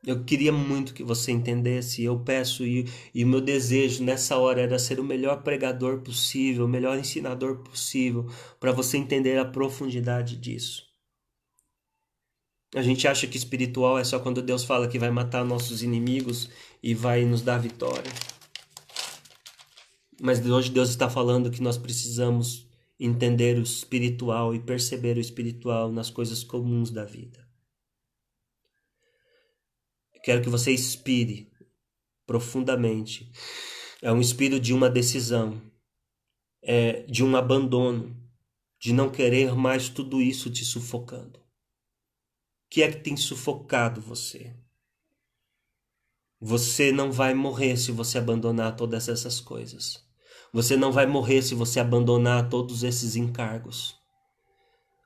[SPEAKER 1] eu queria muito que você entendesse, eu peço, e o meu desejo nessa hora era ser o melhor pregador possível, o melhor ensinador possível, para você entender a profundidade disso. A gente acha que espiritual é só quando Deus fala que vai matar nossos inimigos e vai nos dar vitória. Mas hoje Deus está falando que nós precisamos entender o espiritual e perceber o espiritual nas coisas comuns da vida. Eu quero que você expire profundamente. É um espírito de uma decisão, de um abandono, de não querer mais tudo isso te sufocando. O que é que tem sufocado você? Você não vai morrer se você abandonar todas essas coisas. Você não vai morrer se você abandonar todos esses encargos.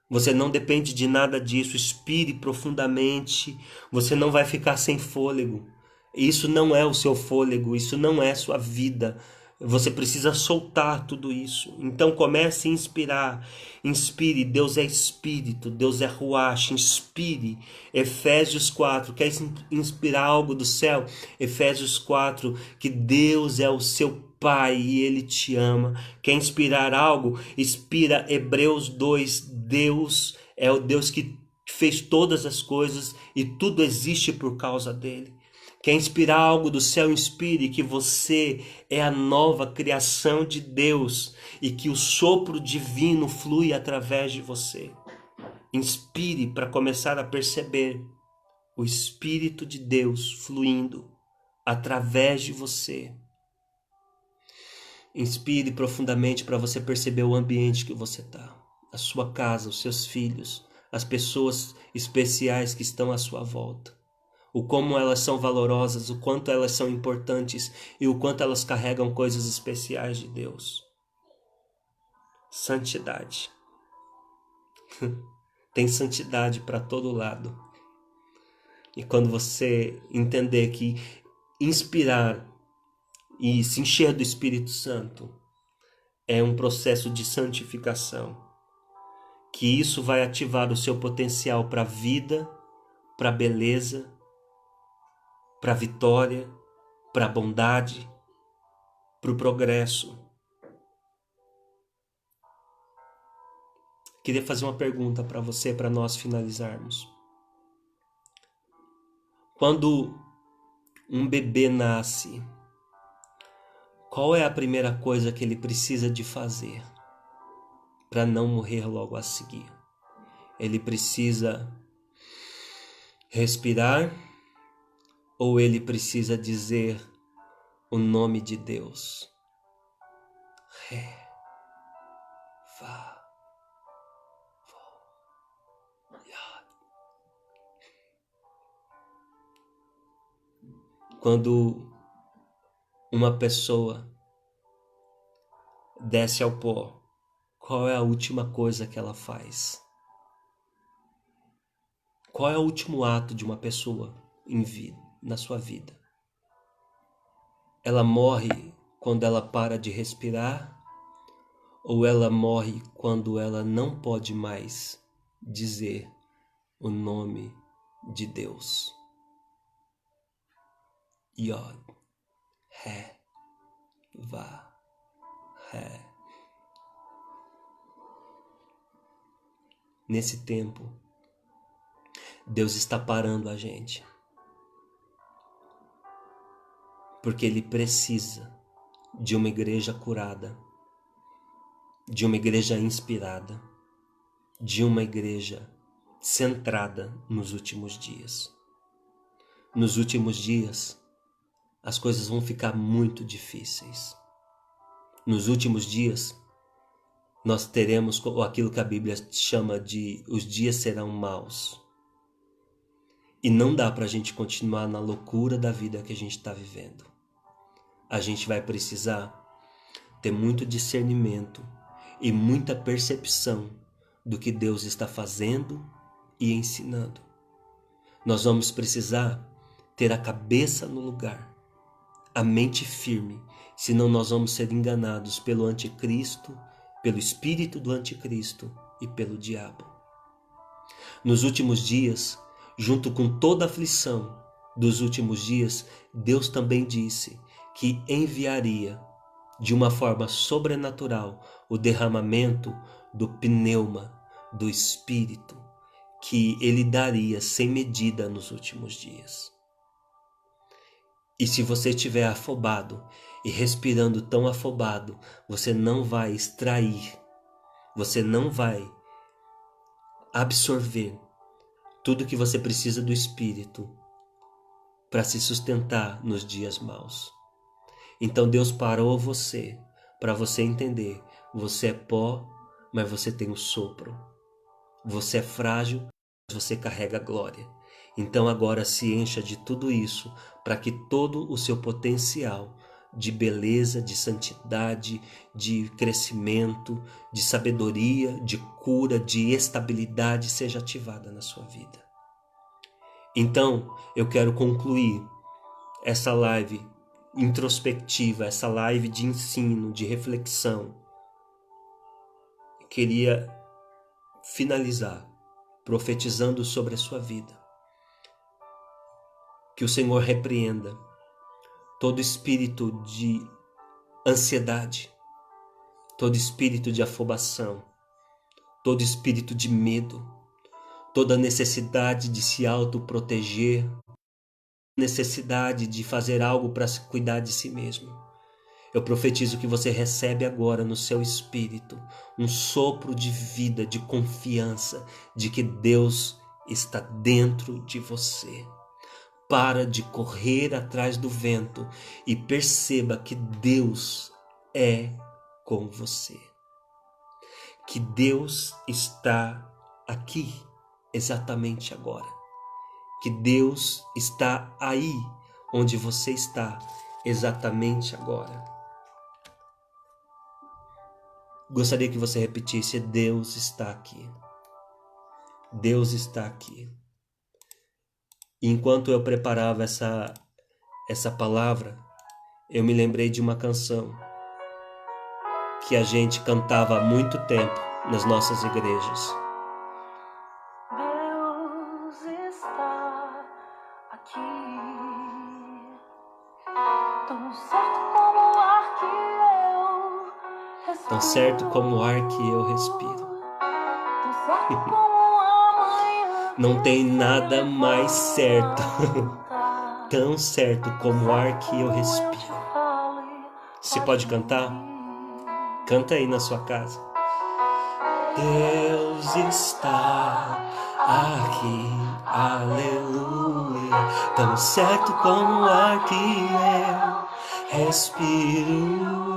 [SPEAKER 1] Você não depende de nada disso. Expire profundamente. Você não vai ficar sem fôlego. Isso não é o seu fôlego, isso não é sua vida. Você precisa soltar tudo isso. Então comece a inspirar. Inspire, Deus é Espírito, Deus é Ruach, inspire. Efésios 4, quer inspirar algo do céu? Efésios 4, que Deus é o seu Pai e Ele te ama. Quer inspirar algo? Inspira Hebreus 2, Deus é o Deus que fez todas as coisas e tudo existe por causa dele. Quer inspirar algo do céu? Inspire que você é a nova criação de Deus e que o sopro divino flui através de você. Inspire para começar a perceber o Espírito de Deus fluindo através de você. Inspire profundamente para você perceber o ambiente que você está, a sua casa, os seus filhos, as pessoas especiais que estão à sua volta. O como elas são valorosas, o quanto elas são importantes e o quanto elas carregam coisas especiais de Deus. Santidade. Tem santidade para todo lado. E quando você entender que inspirar e se encher do Espírito Santo é um processo de santificação, que isso vai ativar o seu potencial para a vida, para a beleza, para a vitória, para a bondade, para o progresso. Queria fazer uma pergunta para você, para nós finalizarmos. Quando um bebê nasce, qual é a primeira coisa que ele precisa de fazer para não morrer logo a seguir? Ele precisa respirar ou ele precisa dizer o nome de Deus? Ré, Fá, Vó, Yá. Quando uma pessoa desce ao pó, qual é a última coisa que ela faz? Qual é o último ato de uma pessoa em vida, na sua vida? Ela morre quando ela para de respirar ou ela morre quando ela não pode mais dizer o nome de Deus? Yod, Ré, Vá, Ré. Nesse tempo, Deus está parando a gente. Porque Ele precisa de uma igreja curada, de uma igreja inspirada, de uma igreja centrada nos últimos dias. Nos últimos dias, as coisas vão ficar muito difíceis. Nos últimos dias, nós teremos aquilo que a Bíblia chama de os dias serão maus. E não dá para a gente continuar na loucura da vida que a gente está vivendo. A gente vai precisar ter muito discernimento e muita percepção do que Deus está fazendo e ensinando. Nós vamos precisar ter a cabeça no lugar, a mente firme, senão nós vamos ser enganados pelo anticristo, pelo espírito do anticristo e pelo diabo. Nos últimos dias, junto com toda a aflição dos últimos dias, Deus também disse que enviaria de uma forma sobrenatural o derramamento do pneuma, do Espírito, que Ele daria sem medida nos últimos dias. E se você estiver afobado e respirando tão afobado, você não vai extrair, você não vai absorver tudo que você precisa do Espírito para se sustentar nos dias maus. Então Deus parou você para você entender, você é pó, mas você tem o sopro. Você é frágil, mas você carrega glória. Então agora se encha de tudo isso para que todo o seu potencial de beleza, de santidade, de crescimento, de sabedoria, de cura, de estabilidade seja ativada na sua vida. Então eu quero concluir essa live introspectiva, essa live de ensino, de reflexão, eu queria finalizar profetizando sobre a sua vida. Que o Senhor repreenda todo espírito de ansiedade, todo espírito de afobação, todo espírito de medo, toda necessidade de se autoproteger, necessidade de fazer algo para cuidar de si mesmo. Eu profetizo que você recebe agora no seu espírito um sopro de vida, de confiança, de que Deus está dentro de você. Para de correr atrás do vento e perceba que Deus é com você. Que Deus está aqui exatamente agora. Que Deus está aí onde você está exatamente agora. Gostaria que você repetisse: Deus está aqui. Deus está aqui. E enquanto eu preparava essa palavra, eu me lembrei de uma canção que a gente cantava há muito tempo nas nossas igrejas.
[SPEAKER 2] Deus está aqui, tão certo como o ar que eu respiro.
[SPEAKER 1] Tão certo como o ar que eu respiro.
[SPEAKER 2] Tão certo como a manhã.
[SPEAKER 1] Não tem nada mais certo, tão certo como o ar que eu respiro. Você pode cantar? Canta aí na sua casa. Deus está aqui, aleluia, tão certo como o ar que eu respiro.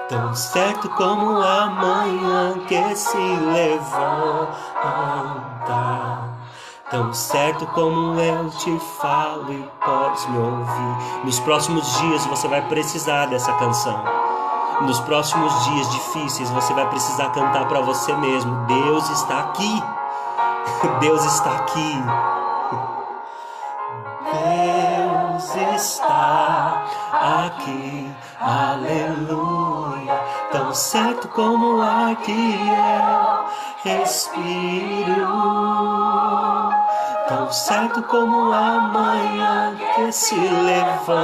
[SPEAKER 1] Tão certo como a manhã que se levanta, tão certo como eu te falo e podes me ouvir. Nos próximos dias você vai precisar dessa canção. Nos próximos dias difíceis você vai precisar cantar para você mesmo: Deus está aqui. Deus está aqui. Deus está aqui, aleluia, tão certo como o ar que eu respiro, tão certo como a manhã que se levanta,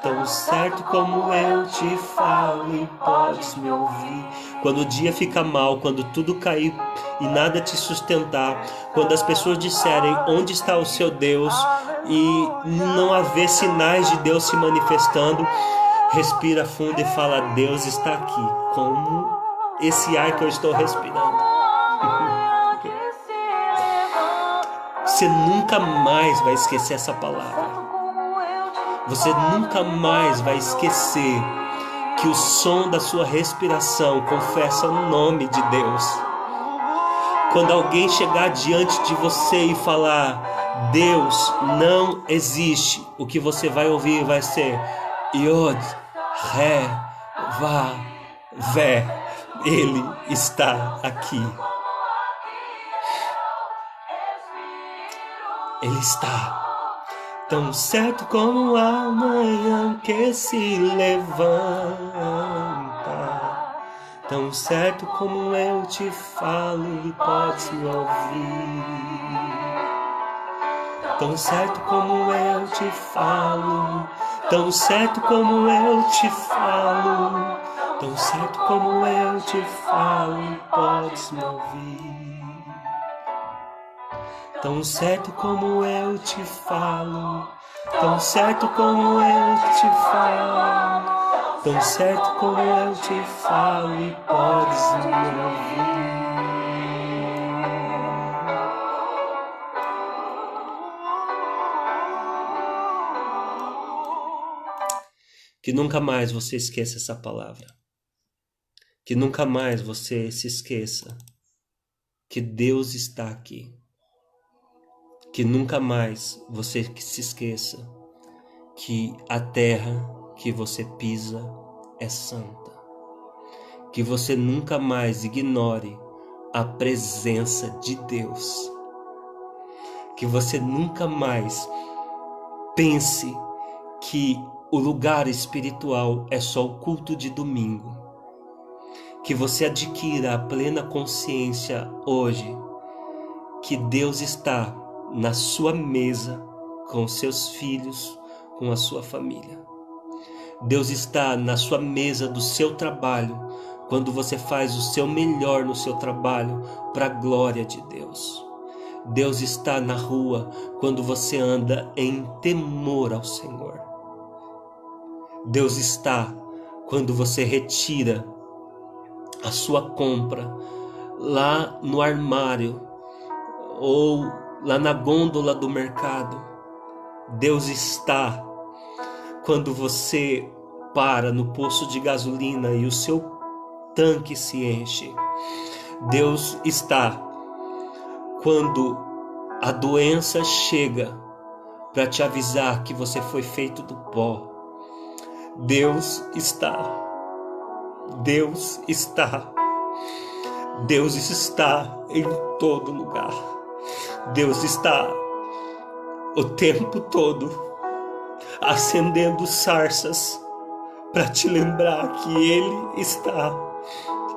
[SPEAKER 1] tão certo como eu te falo e podes me ouvir. Quando o dia fica mal, quando tudo cair e nada te sustentar, quando as pessoas disserem onde está o seu Deus e não haver sinais de Deus se manifestando, respira fundo e fala: Deus está aqui, como esse ar que eu estou respirando. Você nunca mais vai esquecer essa palavra. Você nunca mais vai esquecer que o som da sua respiração confessa o nome de Deus. Quando alguém chegar diante de você e falar: Deus não existe, o que você vai ouvir vai ser Yod, Ré, Vá, Vé. Ele está aqui. Ele está tão certo como a manhã que se levanta, tão certo como eu te falo e podes me ouvir, tão certo como eu te falo, tão certo como eu te falo, tão certo como eu te falo e podes me ouvir. Tão certo como eu te falo, tão certo como eu te falo, tão certo como eu te falo e podes me ouvir. Que nunca mais você esqueça essa palavra. Que nunca mais você se esqueça que Deus está aqui. Que nunca mais você se esqueça que a terra que você pisa é santa. Que você nunca mais ignore a presença de Deus. que você nunca mais pense que o lugar espiritual é só o culto de domingo. Que você adquira a plena consciência hoje que Deus está na sua mesa com seus filhos, com a sua família. Deus está na sua mesa do seu trabalho, quando você faz o seu melhor no seu trabalho para a glória de Deus. Deus está na rua quando você anda em temor ao Senhor. Deus está quando você retira a sua compra lá no armário ou lá na gôndola do mercado. Deus está quando você para no posto de gasolina e o seu tanque se enche. Deus está quando a doença chega para te avisar que você foi feito do pó. Deus está. Deus está. Deus está em todo lugar. Deus está o tempo todo acendendo sarças para te lembrar que Ele está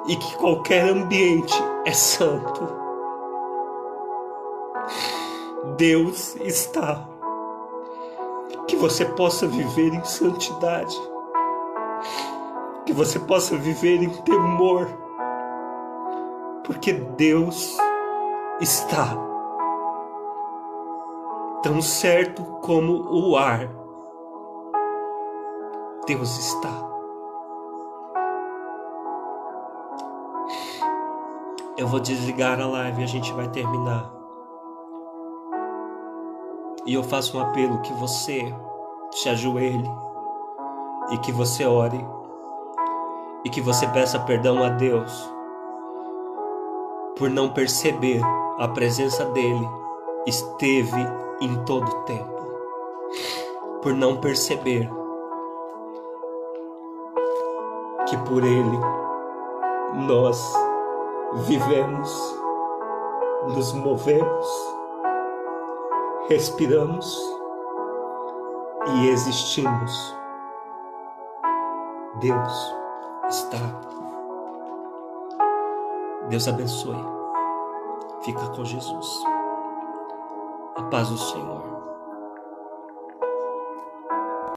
[SPEAKER 1] e que qualquer ambiente é santo. Deus está. Que você possa viver em santidade, que você possa viver em temor, porque Deus está. Tão certo como o ar, Deus está. Eu vou desligar a live e a gente vai terminar. E eu faço um apelo que você se ajoelhe e que você ore e que você peça perdão a Deus por não perceber a presença dele esteve em todo o tempo, por não perceber que por ele nós vivemos, nos movemos, respiramos e existimos. Deus está. Deus abençoe. Fica com Jesus. A paz do Senhor.